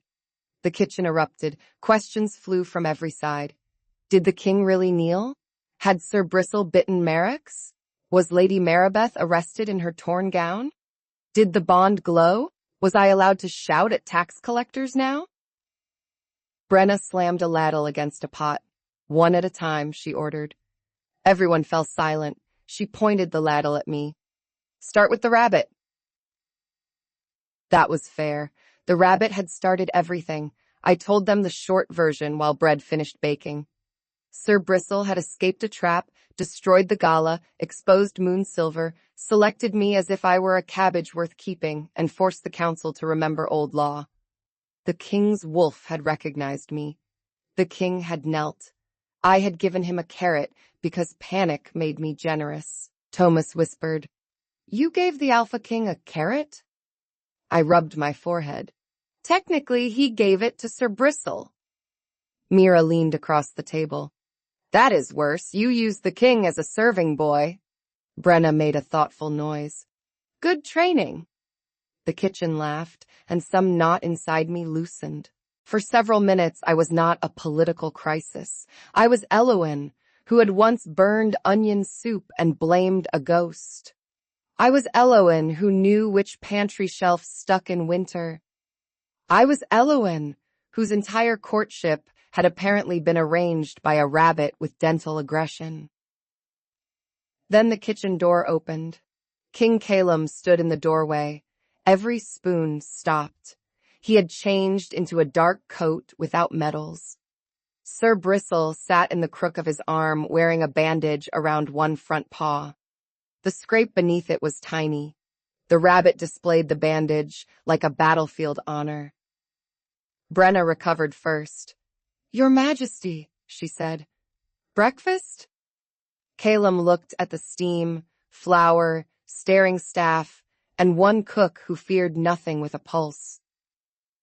The kitchen erupted. Questions flew from every side. Did the king really kneel? Had Sir Bristle bitten Merrick's? Was Lady Maribeth arrested in her torn gown? Did the bond glow? Was I allowed to shout at tax collectors now? Brenna slammed a ladle against a pot. "One at a time," she ordered. Everyone fell silent. She pointed the ladle at me. "Start with the rabbit." That was fair. The rabbit had started everything. I told them the short version while bread finished baking. Sir Bristle had escaped a trap, destroyed the gala, exposed Moonsilver, selected me as if I were a cabbage worth keeping, and forced the council to remember old law. The king's wolf had recognized me. The king had knelt. I had given him a carrot because panic made me generous. Thomas whispered, "You gave the Alpha King a carrot?" I rubbed my forehead. "Technically, he gave it to Sir Bristle." Mira leaned across the table. "That is worse. You used the king as a serving boy." Brenna made a thoughtful noise. "Good training." The kitchen laughed, and some knot inside me loosened. For several minutes, I was not a political crisis. I was Eloen, who had once burned onion soup and blamed a ghost. I was Eloen, who knew which pantry shelf stuck in winter. I was Eloen, whose entire courtship had apparently been arranged by a rabbit with dental aggression. Then the kitchen door opened. King Caleum stood in the doorway. Every spoon stopped. He had changed into a dark coat without medals. Sir Bristle sat in the crook of his arm, wearing a bandage around one front paw. The scrape beneath it was tiny. The rabbit displayed the bandage like a battlefield honor. Brenna recovered first. "Your Majesty," she said. "Breakfast?" Caleum looked at the steam, flour, staring staff, and one cook who feared nothing with a pulse.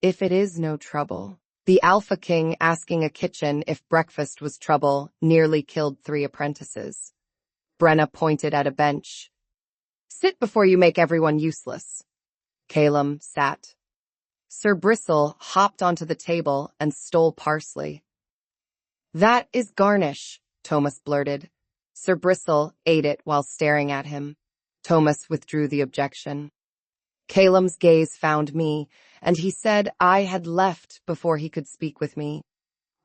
"If it is no trouble." The Alpha King asking a kitchen if breakfast was trouble nearly killed 3 apprentices. Brenna pointed at a bench. "Sit before you make everyone useless." Caleum sat. Sir Bristle hopped onto the table and stole parsley. "That is garnish," Thomas blurted. Sir Bristle ate it while staring at him. Thomas withdrew the objection. Caleum's gaze found me, and he said I had left before he could speak with me.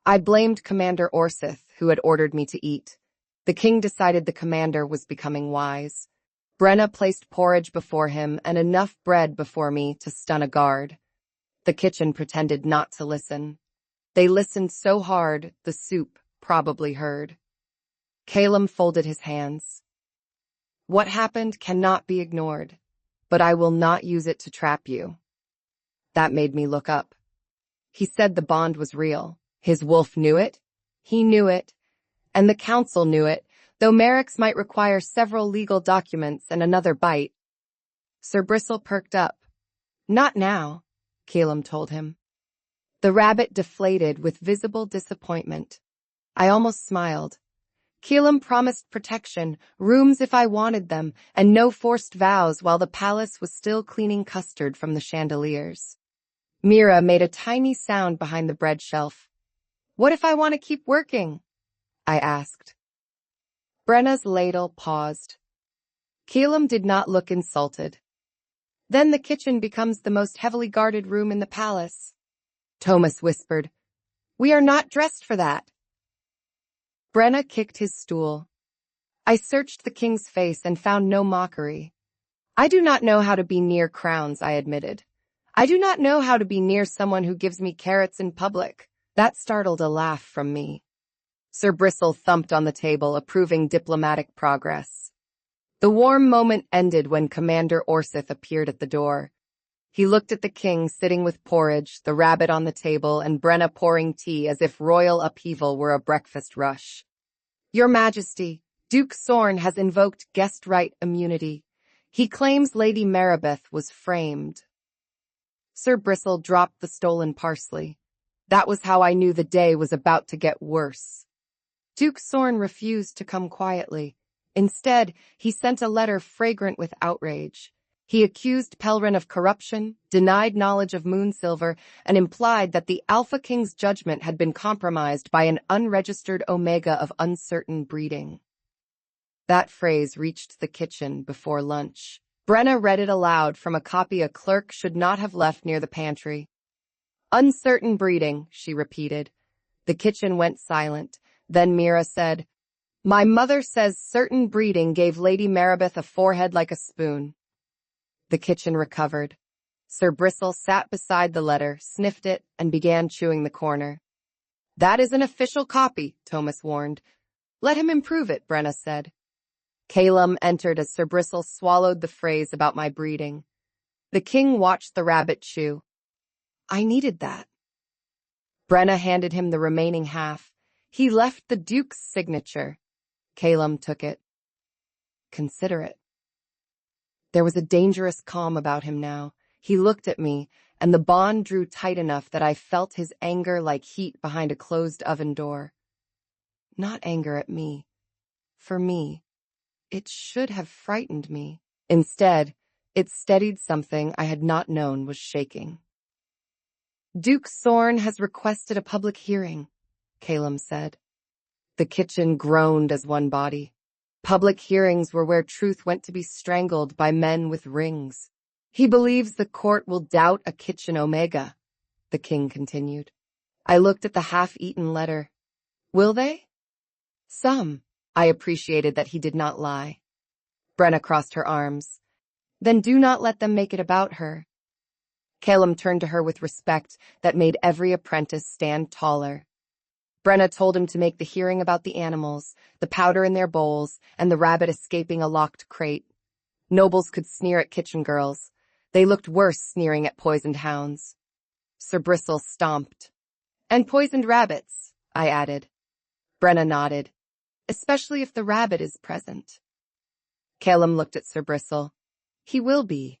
I blamed Commander Orsith, who had ordered me to eat. The king decided the commander was becoming wise. Brenna placed porridge before him and enough bread before me to stun a guard. The kitchen pretended not to listen. They listened so hard, the soup probably heard. Caleum folded his hands. "What happened cannot be ignored, but I will not use it to trap you." That made me look up. He said the bond was real. His wolf knew it, he knew it, and the council knew it, though Merrick's might require several legal documents and another bite. Sir Bristle perked up. "Not now," Caleum told him. The rabbit deflated with visible disappointment. I almost smiled. Caleum promised protection, rooms if I wanted them, and no forced vows while the palace was still cleaning custard from the chandeliers. Mira made a tiny sound behind the bread shelf. "What if I want to keep working?" I asked. Brenna's ladle paused. Caleum did not look insulted. "Then the kitchen becomes the most heavily guarded room in the palace." Thomas whispered, "We are not dressed for that." Brenna kicked his stool. I searched the king's face and found no mockery. I do not know how to be near crowns, I admitted. I do not know how to be near someone who gives me carrots in public. That startled a laugh from me. Sir Bristle thumped on the table, approving diplomatic progress. The warm moment ended when Commander Orsith appeared at the door. He looked at the king sitting with porridge, the rabbit on the table, and Brenna pouring tea as if royal upheaval were a breakfast rush. Your Majesty, Duke Sorn has invoked guest right immunity. He claims Lady Maribeth was framed. Sir Bristle dropped the stolen parsley. That was how I knew the day was about to get worse. Duke Sorn refused to come quietly. Instead, he sent a letter fragrant with outrage. He accused Pelrin of corruption, denied knowledge of Moonsilver, and implied that the Alpha King's judgment had been compromised by an unregistered Omega of uncertain breeding. That phrase reached the kitchen before lunch. Brenna read it aloud from a copy a clerk should not have left near the pantry. Uncertain breeding, she repeated. The kitchen went silent. Then Mira said, My mother says certain breeding gave Lady Maribeth a forehead like a spoon. The kitchen recovered. Sir Bristle sat beside the letter, sniffed it, and began chewing the corner. That is an official copy, Thomas warned. Let him improve it, Brenna said. Caleum entered as Sir Bristle swallowed the phrase about my breeding. The king watched the rabbit chew. I needed that. Brenna handed him the remaining half. He left the Duke's signature. Caleum took it. Consider it. There was a dangerous calm about him now. He looked at me, and the bond drew tight enough that I felt his anger like heat behind a closed oven door. Not anger at me. For me. It should have frightened me. Instead, it steadied something I had not known was shaking. Duke Sorn has requested a public hearing, Caleum said. The kitchen groaned as one body. Public hearings were where truth went to be strangled by men with rings. He believes the court will doubt a kitchen Omega, the king continued. I looked at the half-eaten letter. Will they? Some. I appreciated that he did not lie. Brenna crossed her arms. Then do not let them make it about her. Caleum turned to her with respect that made every apprentice stand taller. Brenna told him to make the hearing about the animals, the powder in their bowls, and the rabbit escaping a locked crate. Nobles could sneer at kitchen girls. They looked worse sneering at poisoned hounds. Sir Bristle stomped. And poisoned rabbits, I added. Brenna nodded. Especially if the rabbit is present. Caleum looked at Sir Bristle. He will be.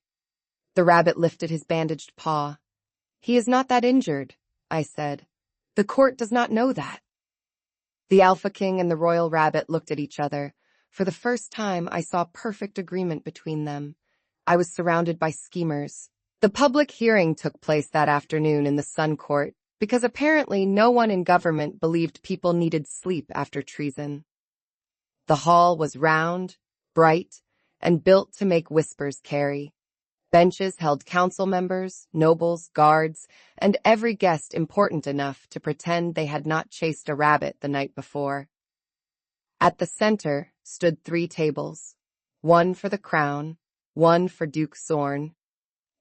The rabbit lifted his bandaged paw. He is not that injured, I said. The court does not know that. The Alpha King and the royal rabbit looked at each other. For the first time, I saw perfect agreement between them. I was surrounded by schemers. The public hearing took place that afternoon in the Sun Court, because apparently no one in government believed people needed sleep after treason. The hall was round, bright, and built to make whispers carry. Benches held council members, nobles, guards, and every guest important enough to pretend they had not chased a rabbit the night before. At the center stood 3 tables, one for the crown, one for Duke Sorn,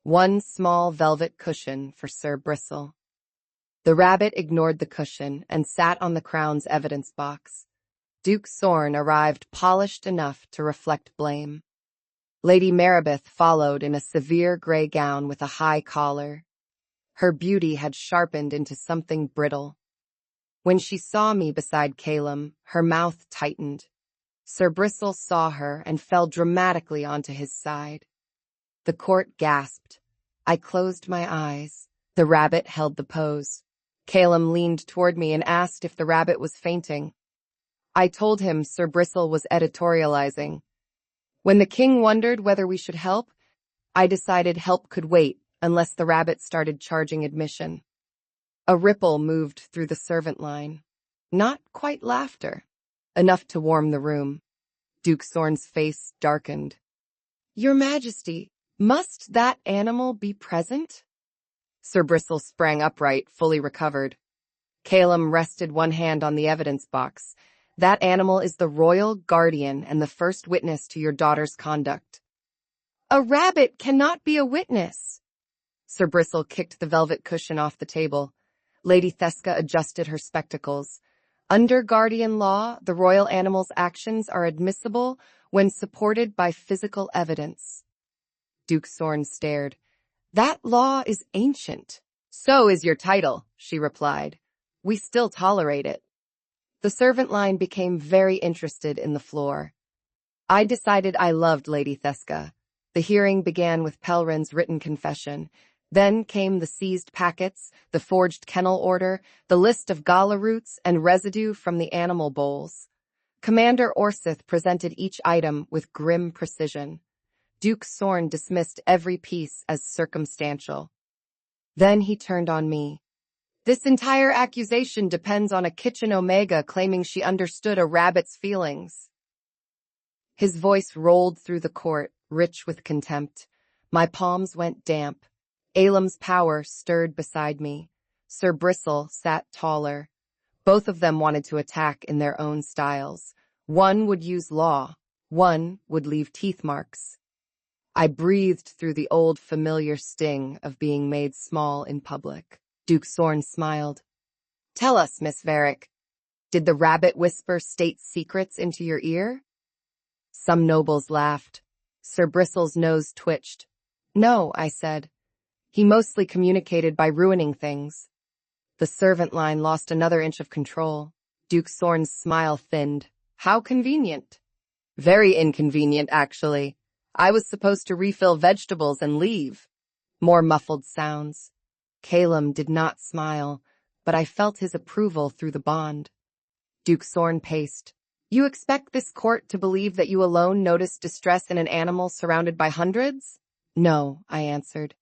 one small velvet cushion for Sir Bristle. The rabbit ignored the cushion and sat on the crown's evidence box. Duke Sorn arrived polished enough to reflect blame. Lady Maribeth followed in a severe gray gown with a high collar. Her beauty had sharpened into something brittle. When she saw me beside Caleum, her mouth tightened. Sir Bristle saw her and fell dramatically onto his side. The court gasped. I closed my eyes. The rabbit held the pose. Caleum leaned toward me and asked if the rabbit was fainting. I told him Sir Bristle was editorializing. When the king wondered whether we should help, I decided help could wait unless the rabbit started charging admission. A ripple moved through the servant line. Not quite laughter, enough to warm the room. Duke Sorn's face darkened. Your Majesty, must that animal be present? Sir Bristle sprang upright, fully recovered. Caleum rested one hand on the evidence box, That animal is the royal guardian and the first witness to your daughter's conduct. A rabbit cannot be a witness. Sir Bristle kicked the velvet cushion off the table. Lady Theska adjusted her spectacles. Under guardian law, the royal animal's actions are admissible when supported by physical evidence. Duke Sorn stared. That law is ancient. So is your title, she replied. We still tolerate it. The servant line became very interested in the floor. I decided I loved Lady Theska. The hearing began with Pelrin's written confession. Then came the seized packets, the forged kennel order, the list of gala roots and residue from the animal bowls. Commander Orsith presented each item with grim precision. Duke Sorn dismissed every piece as circumstantial. Then he turned on me. This entire accusation depends on a kitchen omega claiming she understood a rabbit's feelings. His voice rolled through the court, rich with contempt. My palms went damp. Elam's power stirred beside me. Sir Bristle sat taller. Both of them wanted to attack in their own styles. One would use law. One would leave teeth marks. I breathed through the old familiar sting of being made small in public. Duke Sorn smiled. Tell us, Miss Veric, did the rabbit whisper state secrets into your ear? Some nobles laughed. Sir Bristle's nose twitched. No, I said. He mostly communicated by ruining things. The servant line lost another inch of control. Duke Sorn's smile thinned. How convenient. Very inconvenient, actually. I was supposed to refill vegetables and leave. More muffled sounds. Caleum did not smile, but I felt his approval through the bond. Duke Sorn paced. You expect this court to believe that you alone noticed distress in an animal surrounded by hundreds? No, I answered.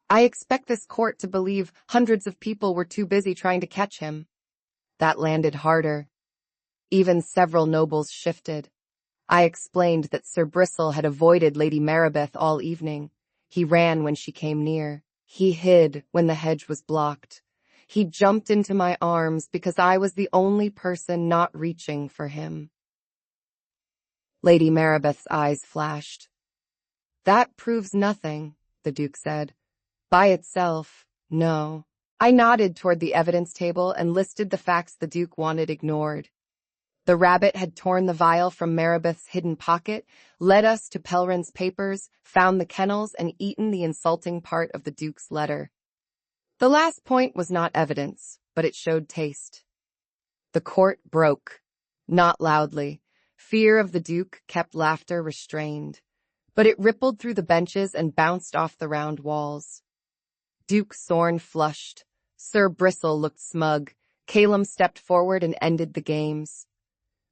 I expect this court to believe hundreds of people were too busy trying to catch him. That landed harder. Even several nobles shifted. I explained that Sir Bristle had avoided Lady Maribeth all evening. He ran when she came near. He hid when the hedge was blocked. He jumped into my arms because I was the only person not reaching for him. Lady Maribeth's eyes flashed. That proves nothing, the Duke said. By itself, no. I nodded toward the evidence table and listed the facts the Duke wanted ignored. The rabbit had torn the vial from Maribeth's hidden pocket, led us to Pelrin's papers, found the kennels, and eaten the insulting part of the Duke's letter. The last point was not evidence, but it showed taste. The court broke. Not loudly. Fear of the Duke kept laughter restrained. But it rippled through the benches and bounced off the round walls. Duke Sorn flushed. Sir Bristle looked smug. Caleum stepped forward and ended the games.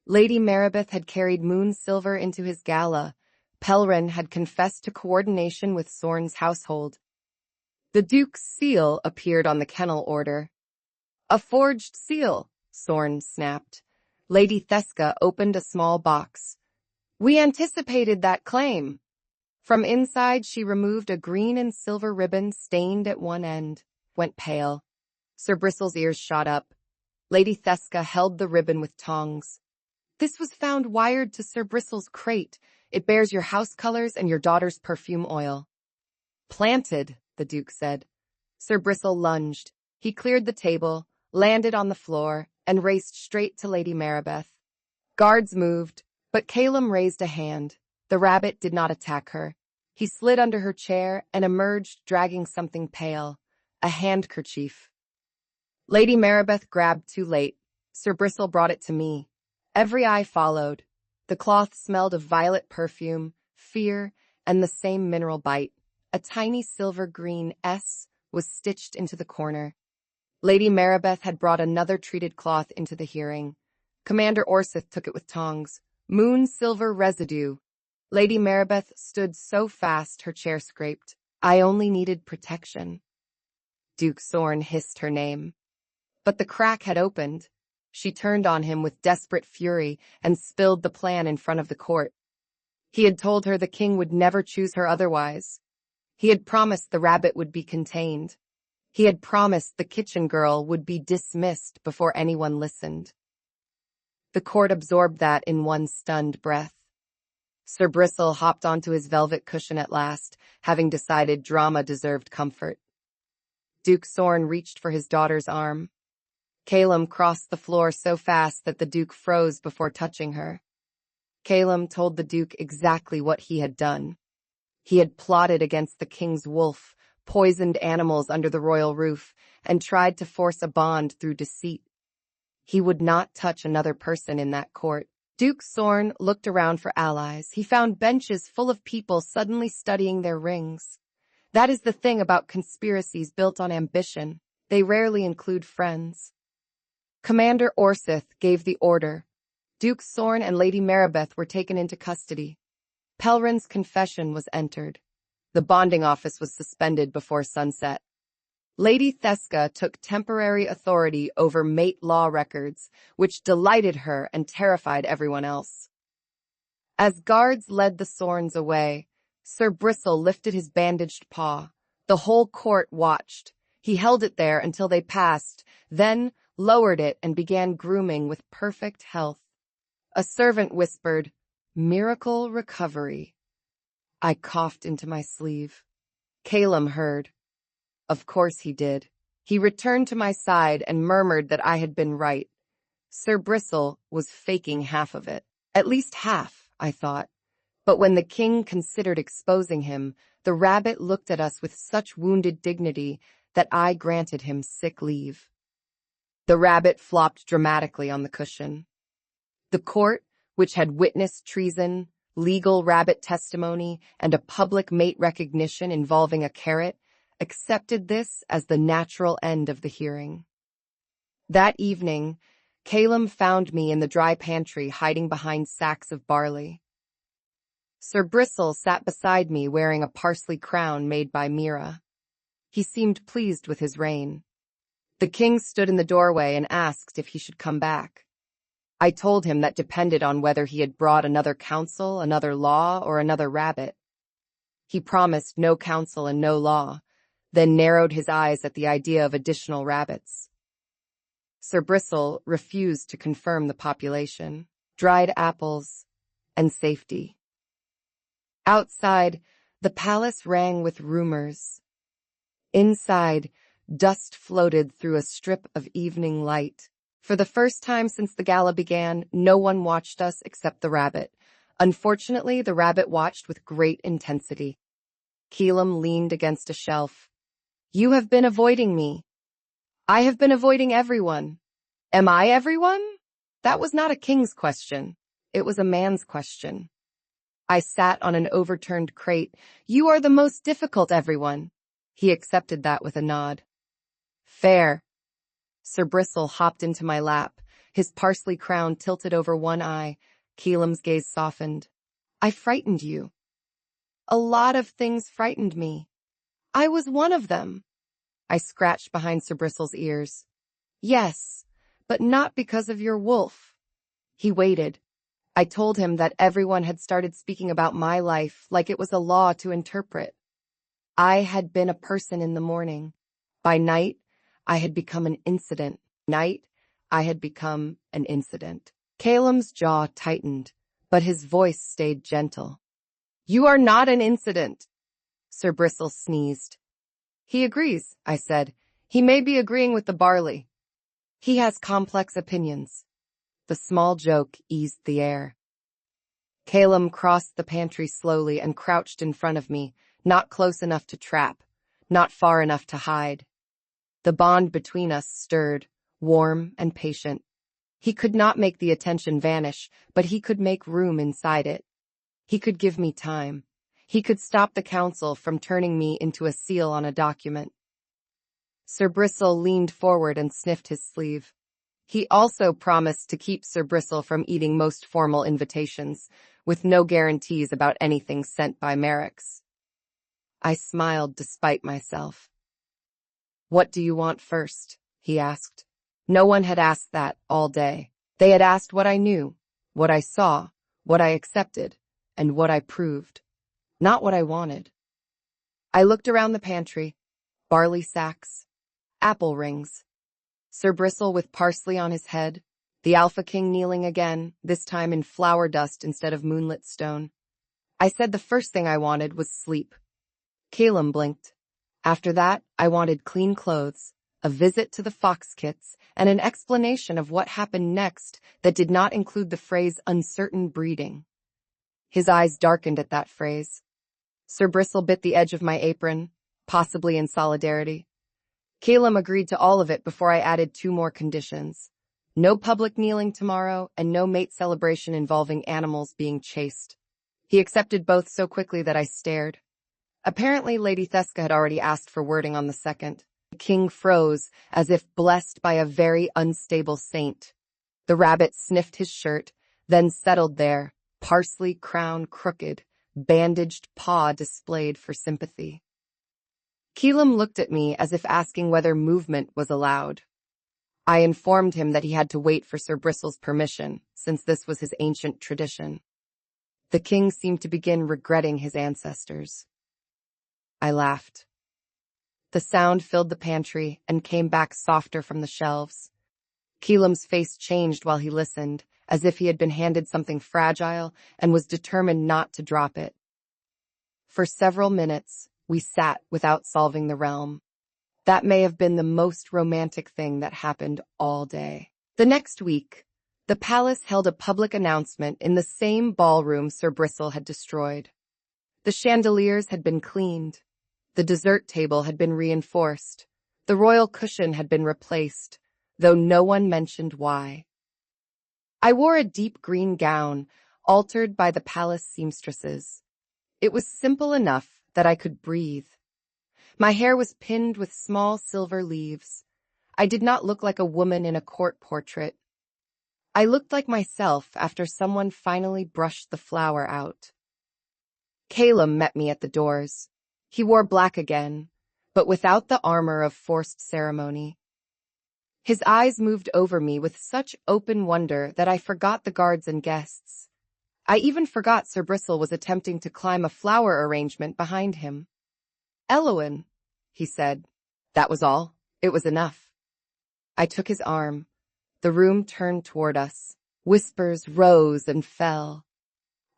Lady Maribeth had carried moon silver into his gala. Pelrin had confessed to coordination with Sorn's household. The Duke's seal appeared on the kennel order. A forged seal, Sorn snapped. Lady Theska opened a small box. We anticipated that claim. From inside, she removed a green and silver ribbon stained at one end. Went pale. Sir Bristle's ears shot up. Lady Theska held the ribbon with tongs. This was found wired to Sir Bristle's crate. It bears your house colors and your daughter's perfume oil. Planted, the Duke said. Sir Bristle lunged. He cleared the table, landed on the floor, and raced straight to Lady Maribeth. Guards moved, but Caleum raised a hand. The rabbit did not attack her. He slid under her chair and emerged dragging something pale, a handkerchief. Lady Maribeth grabbed too late. Sir Bristle brought it to me. Every eye followed. The cloth smelled of violet perfume, fear, and the same mineral bite. A tiny silver green S was stitched into the corner. Lady Maribeth had brought another treated cloth into the hearing. Commander Orsith took it with tongs. Moon silver residue. Lady Maribeth stood so fast her chair scraped. I only needed protection. Duke Sorn hissed her name. But the crack had opened. She turned on him with desperate fury and spilled the plan in front of the court. He had told her the king would never choose her otherwise. He had promised the rabbit would be contained. He had promised the kitchen girl would be dismissed before anyone listened. The court absorbed that in one stunned breath. Sir Bristle hopped onto his velvet cushion at last, having decided drama deserved comfort. Duke Sorn reached for his daughter's arm. Caleum crossed the floor so fast that the Duke froze before touching her. Caleum told the Duke exactly what he had done. He had plotted against the king's wolf, poisoned animals under the royal roof, and tried to force a bond through deceit. He would not touch another person in that court. Duke Sorn looked around for allies. He found benches full of people suddenly studying their rings. That is the thing about conspiracies built on ambition. They rarely include friends. Commander Orsith gave the order. Duke Sorn and Lady Maribeth were taken into custody. Pelrin's confession was entered. The bonding office was suspended before sunset. Lady Theska took temporary authority over mate law records, which delighted her and terrified everyone else. As guards led the Sorns away, Sir Bristle lifted his bandaged paw. The whole court watched. He held it there until they passed, then lowered it and began grooming with perfect health. A servant whispered, "Miracle recovery." I coughed into my sleeve. Caleum heard. Of course he did. He returned to my side and murmured that I had been right. Sir Bristle was faking half of it. At least half, I thought. But when the king considered exposing him, the rabbit looked at us with such wounded dignity that I granted him sick leave. The rabbit flopped dramatically on the cushion. The court, which had witnessed treason, legal rabbit testimony, and a public mate recognition involving a carrot, accepted this as the natural end of the hearing. That evening, Caleum found me in the dry pantry hiding behind sacks of barley. Sir Bristle sat beside me wearing a parsley crown made by Mira. He seemed pleased with his reign. The king stood in the doorway and asked if he should come back. I told him that depended on whether he had brought another council, another law, or another rabbit. He promised no council and no law, then narrowed his eyes at the idea of additional rabbits. Sir Bristle refused to confirm the population, dried apples, and safety. Outside, the palace rang with rumors. Inside, dust floated through a strip of evening light. For the first time since the gala began, no one watched us except the rabbit. Unfortunately, the rabbit watched with great intensity. Caleum leaned against a shelf. "You have been avoiding me. I have been avoiding everyone. Am I everyone?" That was not a king's question. It was a man's question. I sat on an overturned crate. "You are the most difficult everyone." He accepted that with a nod. "Fair." Sir Bristle hopped into my lap, his parsley crown tilted over one eye. Caleum's gaze softened. "I frightened you." "A lot of things frightened me. I was one of them." I scratched behind Sir Bristle's ears. "Yes, but not because of your wolf." He waited. I told him that everyone had started speaking about my life like it was a law to interpret. I had been a person in the morning. By night, I had become an incident. Night, I had become an incident. Caleum's jaw tightened, but his voice stayed gentle. "You are not an incident." Sir Bristle sneezed. "He agrees," I said. "He may be agreeing with the barley. He has complex opinions." The small joke eased the air. Caleum crossed the pantry slowly and crouched in front of me, not close enough to trap, not far enough to hide. The bond between us stirred, warm and patient. He could not make the attention vanish, but he could make room inside it. He could give me time. He could stop the council from turning me into a seal on a document. Sir Bristle leaned forward and sniffed his sleeve. He also promised to keep Sir Bristle from eating most formal invitations, with no guarantees about anything sent by Merrick's. I smiled despite myself. "What do you want first?" he asked. No one had asked that all day. They had asked what I knew, what I saw, what I accepted, and what I proved. Not what I wanted. I looked around the pantry. Barley sacks, apple rings, Sir Bristle with parsley on his head, The Alpha King kneeling again, this time in flower dust instead of moonlit stone. I said the first thing I wanted was sleep. Caleum blinked. After that, I wanted clean clothes, a visit to the fox kits, and an explanation of what happened next that did not include the phrase uncertain breeding. His eyes darkened at that phrase. Sir Bristle bit the edge of my apron, possibly in solidarity. Caleum agreed to all of it before I added 2 more conditions. No public kneeling tomorrow, and no mate celebration involving animals being chased. He accepted both so quickly that I stared. Apparently, Lady Theska had already asked for wording on the second. The king froze, as if blessed by a very unstable saint. The rabbit sniffed his shirt, then settled there, parsley crown crooked, bandaged paw displayed for sympathy. Caleum looked at me as if asking whether movement was allowed. I informed him that he had to wait for Sir Bristle's permission, since this was his ancient tradition. The king seemed to begin regretting his ancestors. I laughed. The sound filled the pantry and came back softer from the shelves. Caleum's face changed while he listened, as if he had been handed something fragile and was determined not to drop it. For several minutes, we sat without solving the realm. That may have been the most romantic thing that happened all day. The next week, the palace held a public announcement in the same ballroom Sir Bristle had destroyed. The chandeliers had been cleaned. The dessert table had been reinforced. The royal cushion had been replaced, though no one mentioned why. I wore a deep green gown, altered by the palace seamstresses. It was simple enough that I could breathe. My hair was pinned with small silver leaves. I did not look like a woman in a court portrait. I looked like myself after someone finally brushed the flour out. Caleum met me at the doors. He wore black again, but without the armor of forced ceremony. His eyes moved over me with such open wonder that I forgot the guards and guests. I even forgot Sir Bristle was attempting to climb a flower arrangement behind him. "Eloen," he said. That was all. It was enough. I took his arm. The room turned toward us. Whispers rose and fell.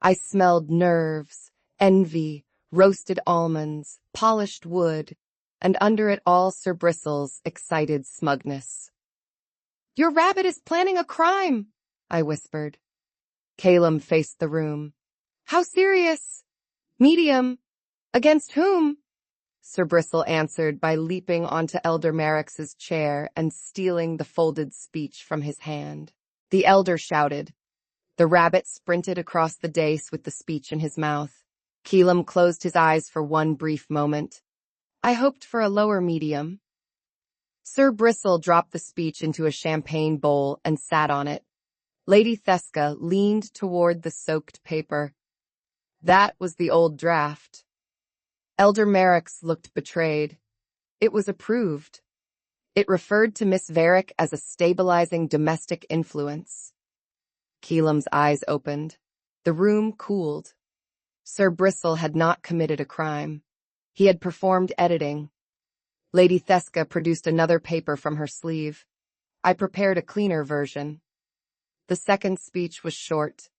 I smelled nerves, envy, roasted almonds, polished wood, and under it all Sir Bristle's excited smugness. "Your rabbit is planning a crime," I whispered. Caleum faced the room. "How serious?" "Medium." "Against whom?" Sir Bristle answered by leaping onto Elder Merrix's chair and stealing the folded speech from his hand. The elder shouted. The rabbit sprinted across the dais with the speech in his mouth. Caleum closed his eyes for one brief moment. I hoped for a lower medium. Sir Bristle dropped the speech into a champagne bowl and sat on it. Lady Theska leaned toward the soaked paper. That was the old draft. Elder Merrix looked betrayed. It was approved. It referred to Miss Veric as a stabilizing domestic influence. Caleum's eyes opened. The room cooled. Sir Bristle had not committed a crime. He had performed editing. Lady Theska produced another paper from her sleeve. I prepared a cleaner version. The second speech was short.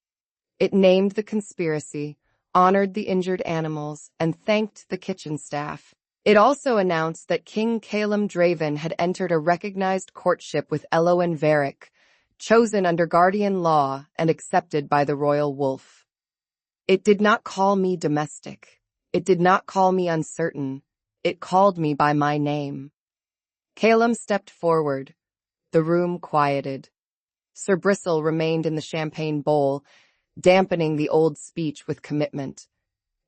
It named the conspiracy, honored the injured animals, and thanked the kitchen staff. It also announced that King Caleum Draven had entered a recognized courtship with Eloen Veric, chosen under guardian law and accepted by the royal wolf. It did not call me domestic. It did not call me uncertain. It called me by my name. Caleum stepped forward. The room quieted. Sir Bristle remained in the champagne bowl, dampening the old speech with commitment.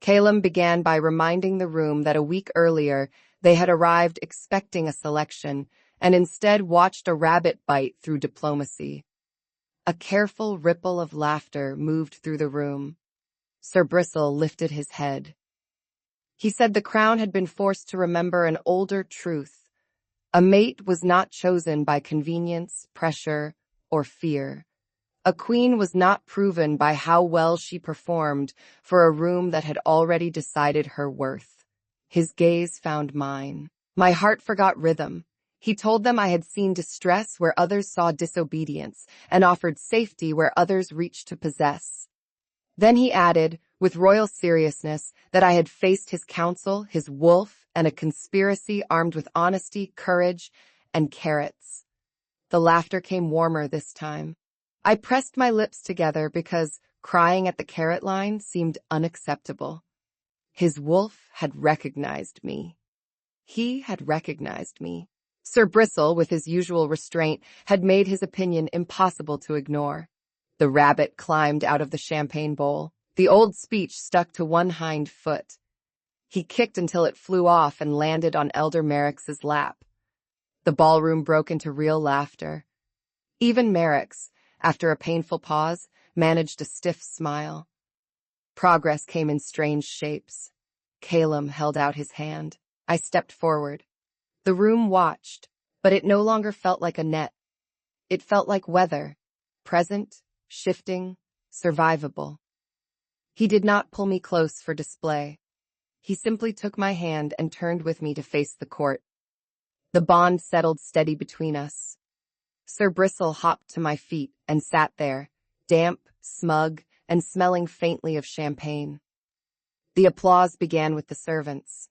Caleum began by reminding the room that a week earlier they had arrived expecting a selection and instead watched a rabbit bite through diplomacy. A careful ripple of laughter moved through the room. Sir Bristle lifted his head. He said the crown had been forced to remember an older truth. A mate was not chosen by convenience, pressure, or fear. A queen was not proven by how well she performed for a room that had already decided her worth. His gaze found mine. My heart forgot rhythm. He told them I had seen distress where others saw disobedience, and offered safety where others reached to possess. Then he added, with royal seriousness, that I had faced his council, his wolf, and a conspiracy armed with honesty, courage, and carrots. The laughter came warmer this time. I pressed my lips together because crying at the carrot line seemed unacceptable. His wolf had recognized me. He had recognized me. Sir Bristle, with his usual restraint, had made his opinion impossible to ignore. The rabbit climbed out of the champagne bowl. The old speech stuck to one hind foot. He kicked until it flew off and landed on Elder Merrick's lap. The ballroom broke into real laughter. Even Merrick's, after a painful pause, managed a stiff smile. Progress came in strange shapes. Caleum held out his hand. I stepped forward. The room watched, but it no longer felt like a net. It felt like weather, present, shifting, survivable. He did not pull me close for display. He simply took my hand and turned with me to face the court. The bond settled steady between us. Sir Bristle hopped to my feet and sat there, damp, smug, and smelling faintly of champagne. The applause began with the servants.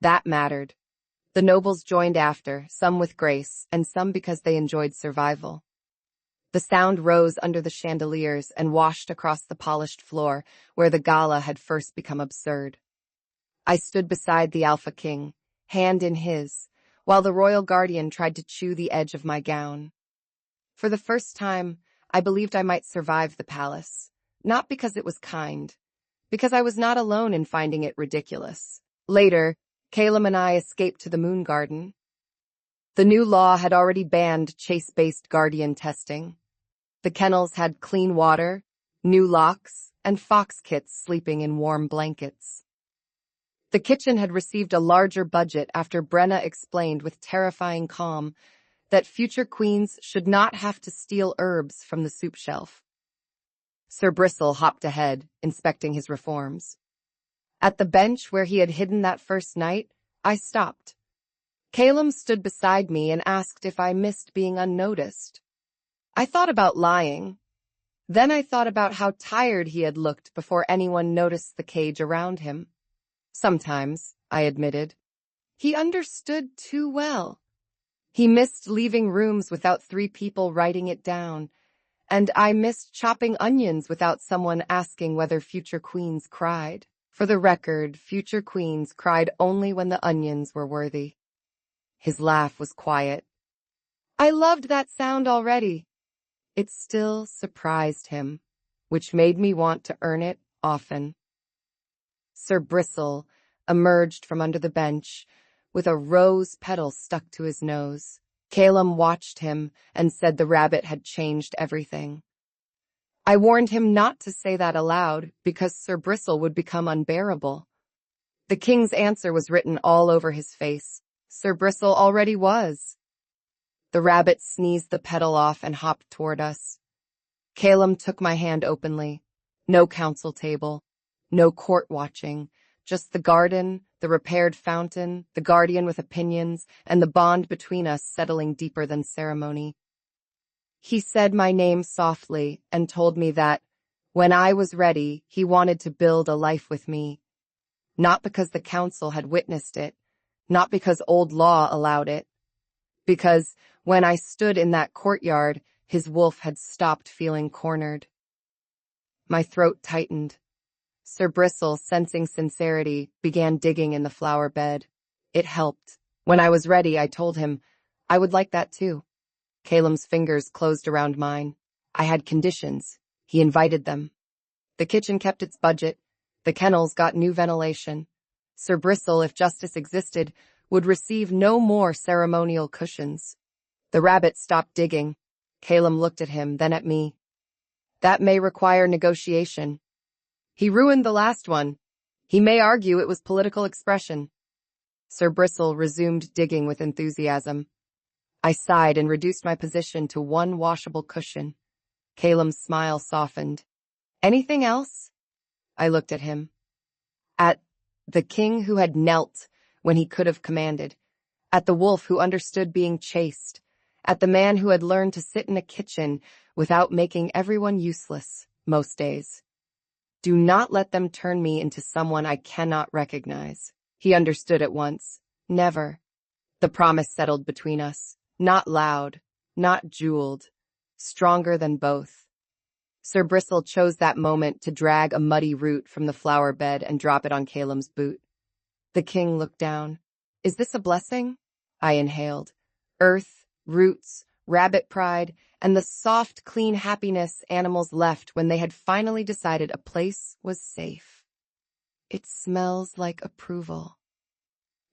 That mattered. The nobles joined after, some with grace, and some because they enjoyed survival. The sound rose under the chandeliers and washed across the polished floor, where the gala had first become absurd. I stood beside the Alpha King, hand in his, while the royal guardian tried to chew the edge of my gown. For the first time, I believed I might survive the palace, not because it was kind, because I was not alone in finding it ridiculous. Later, Caleum and I escaped to the moon garden. The new law had already banned chase-based guardian testing. The kennels had clean water, new locks, and fox kits sleeping in warm blankets. The kitchen had received a larger budget after Brenna explained with terrifying calm that future queens should not have to steal herbs from the soup shelf. Sir Bristle hopped ahead, inspecting his reforms. At the bench where he had hidden that first night, I stopped. Caleum stood beside me and asked if I missed being unnoticed. I thought about lying. Then I thought about how tired he had looked before anyone noticed the cage around him. Sometimes, I admitted. He understood too well. He missed leaving rooms without 3 people writing it down, and I missed chopping onions without someone asking whether future queens cried. For the record, future queens cried only when the onions were worthy. His laugh was quiet. I loved that sound already. It still surprised him, which made me want to earn it often. Sir Bristle emerged from under the bench with a rose petal stuck to his nose. Caleum watched him and said the rabbit had changed everything. I warned him not to say that aloud because Sir Bristle would become unbearable. The king's answer was written all over his face. Sir Bristle already was. The rabbit sneezed the petal off and hopped toward us. Caleum took my hand openly. No council table, no court watching, just the garden, the repaired fountain, the guardian with opinions, and the bond between us settling deeper than ceremony. He said my name softly and told me that, when I was ready, he wanted to build a life with me. Not because the council had witnessed it, not because old law allowed it, because when I stood in that courtyard, his wolf had stopped feeling cornered. My throat tightened. Sir Bristle, sensing sincerity, began digging in the flower bed. It helped. When I was ready, I told him, I would like that too. Caleum's fingers closed around mine. I had conditions. He invited them. The kitchen kept its budget. The kennels got new ventilation. Sir Bristle, if justice existed, would receive no more ceremonial cushions. The rabbit stopped digging. Caleum looked at him, then at me. That may require negotiation. He ruined the last one. He may argue it was political expression. Sir Bristle resumed digging with enthusiasm. I sighed and reduced my position to one washable cushion. Caleum's smile softened. Anything else? I looked at him. At the king who had knelt when he could have commanded. at the wolf who understood being chased, at the man who had learned to sit in a kitchen without making everyone useless most days. Do not let them turn me into someone I cannot recognize. He understood at once. Never. The promise settled between us. Not loud, not jeweled, stronger than both. Sir Bristle chose that moment to drag a muddy root from the flower bed and drop it on Caleum's boot. The king looked down. Is this a blessing? I inhaled. Earth, roots, rabbit pride, and the soft, clean happiness animals left when they had finally decided a place was safe. It smells like approval.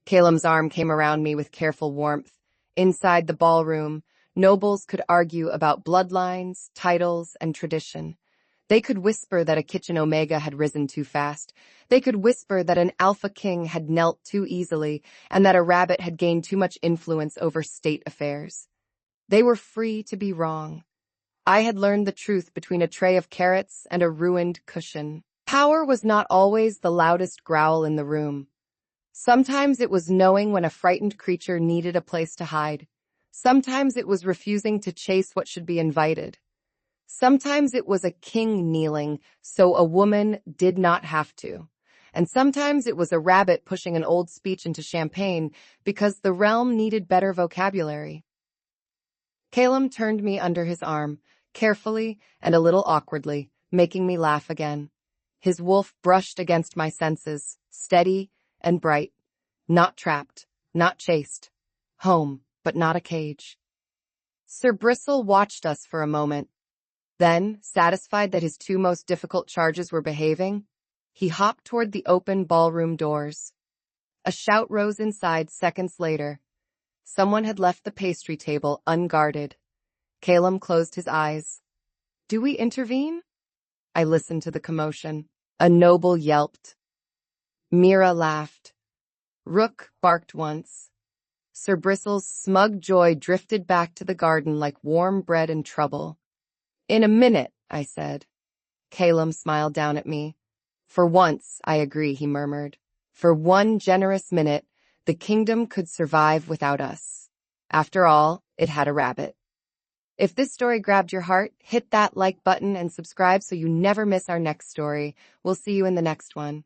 Caleum's arm came around me with careful warmth. Inside the ballroom, nobles could argue about bloodlines, titles, and tradition. They could whisper that a kitchen omega had risen too fast. They could whisper that an alpha king had knelt too easily and that a rabbit had gained too much influence over state affairs. They were free to be wrong. I had learned the truth between a tray of carrots and a ruined cushion. Power was not always the loudest growl in the room. Sometimes it was knowing when a frightened creature needed a place to hide. Sometimes it was refusing to chase what should be invited. Sometimes it was a king kneeling so a woman did not have to. And sometimes it was a rabbit pushing an old speech into champagne because the realm needed better vocabulary. Caleum turned me under his arm, carefully and a little awkwardly, making me laugh again. His wolf brushed against my senses, steady and bright. Not trapped, not chased. Home, but not a cage. Sir Bristle watched us for a moment. Then, satisfied that his two most difficult charges were behaving, he hopped toward the open ballroom doors. A shout rose inside seconds later. Someone had left the pastry table unguarded. Caleum closed his eyes. Do we intervene? I listened to the commotion. A noble yelped. Mira laughed. Rook barked once. Sir Bristle's smug joy drifted back to the garden like warm bread in trouble. In a minute, I said. Caleum smiled down at me. For once, I agree, he murmured. For one generous minute, the kingdom could survive without us. After all, it had a rabbit. If this story grabbed your heart, hit that like button and subscribe so you never miss our next story. We'll see you in the next one.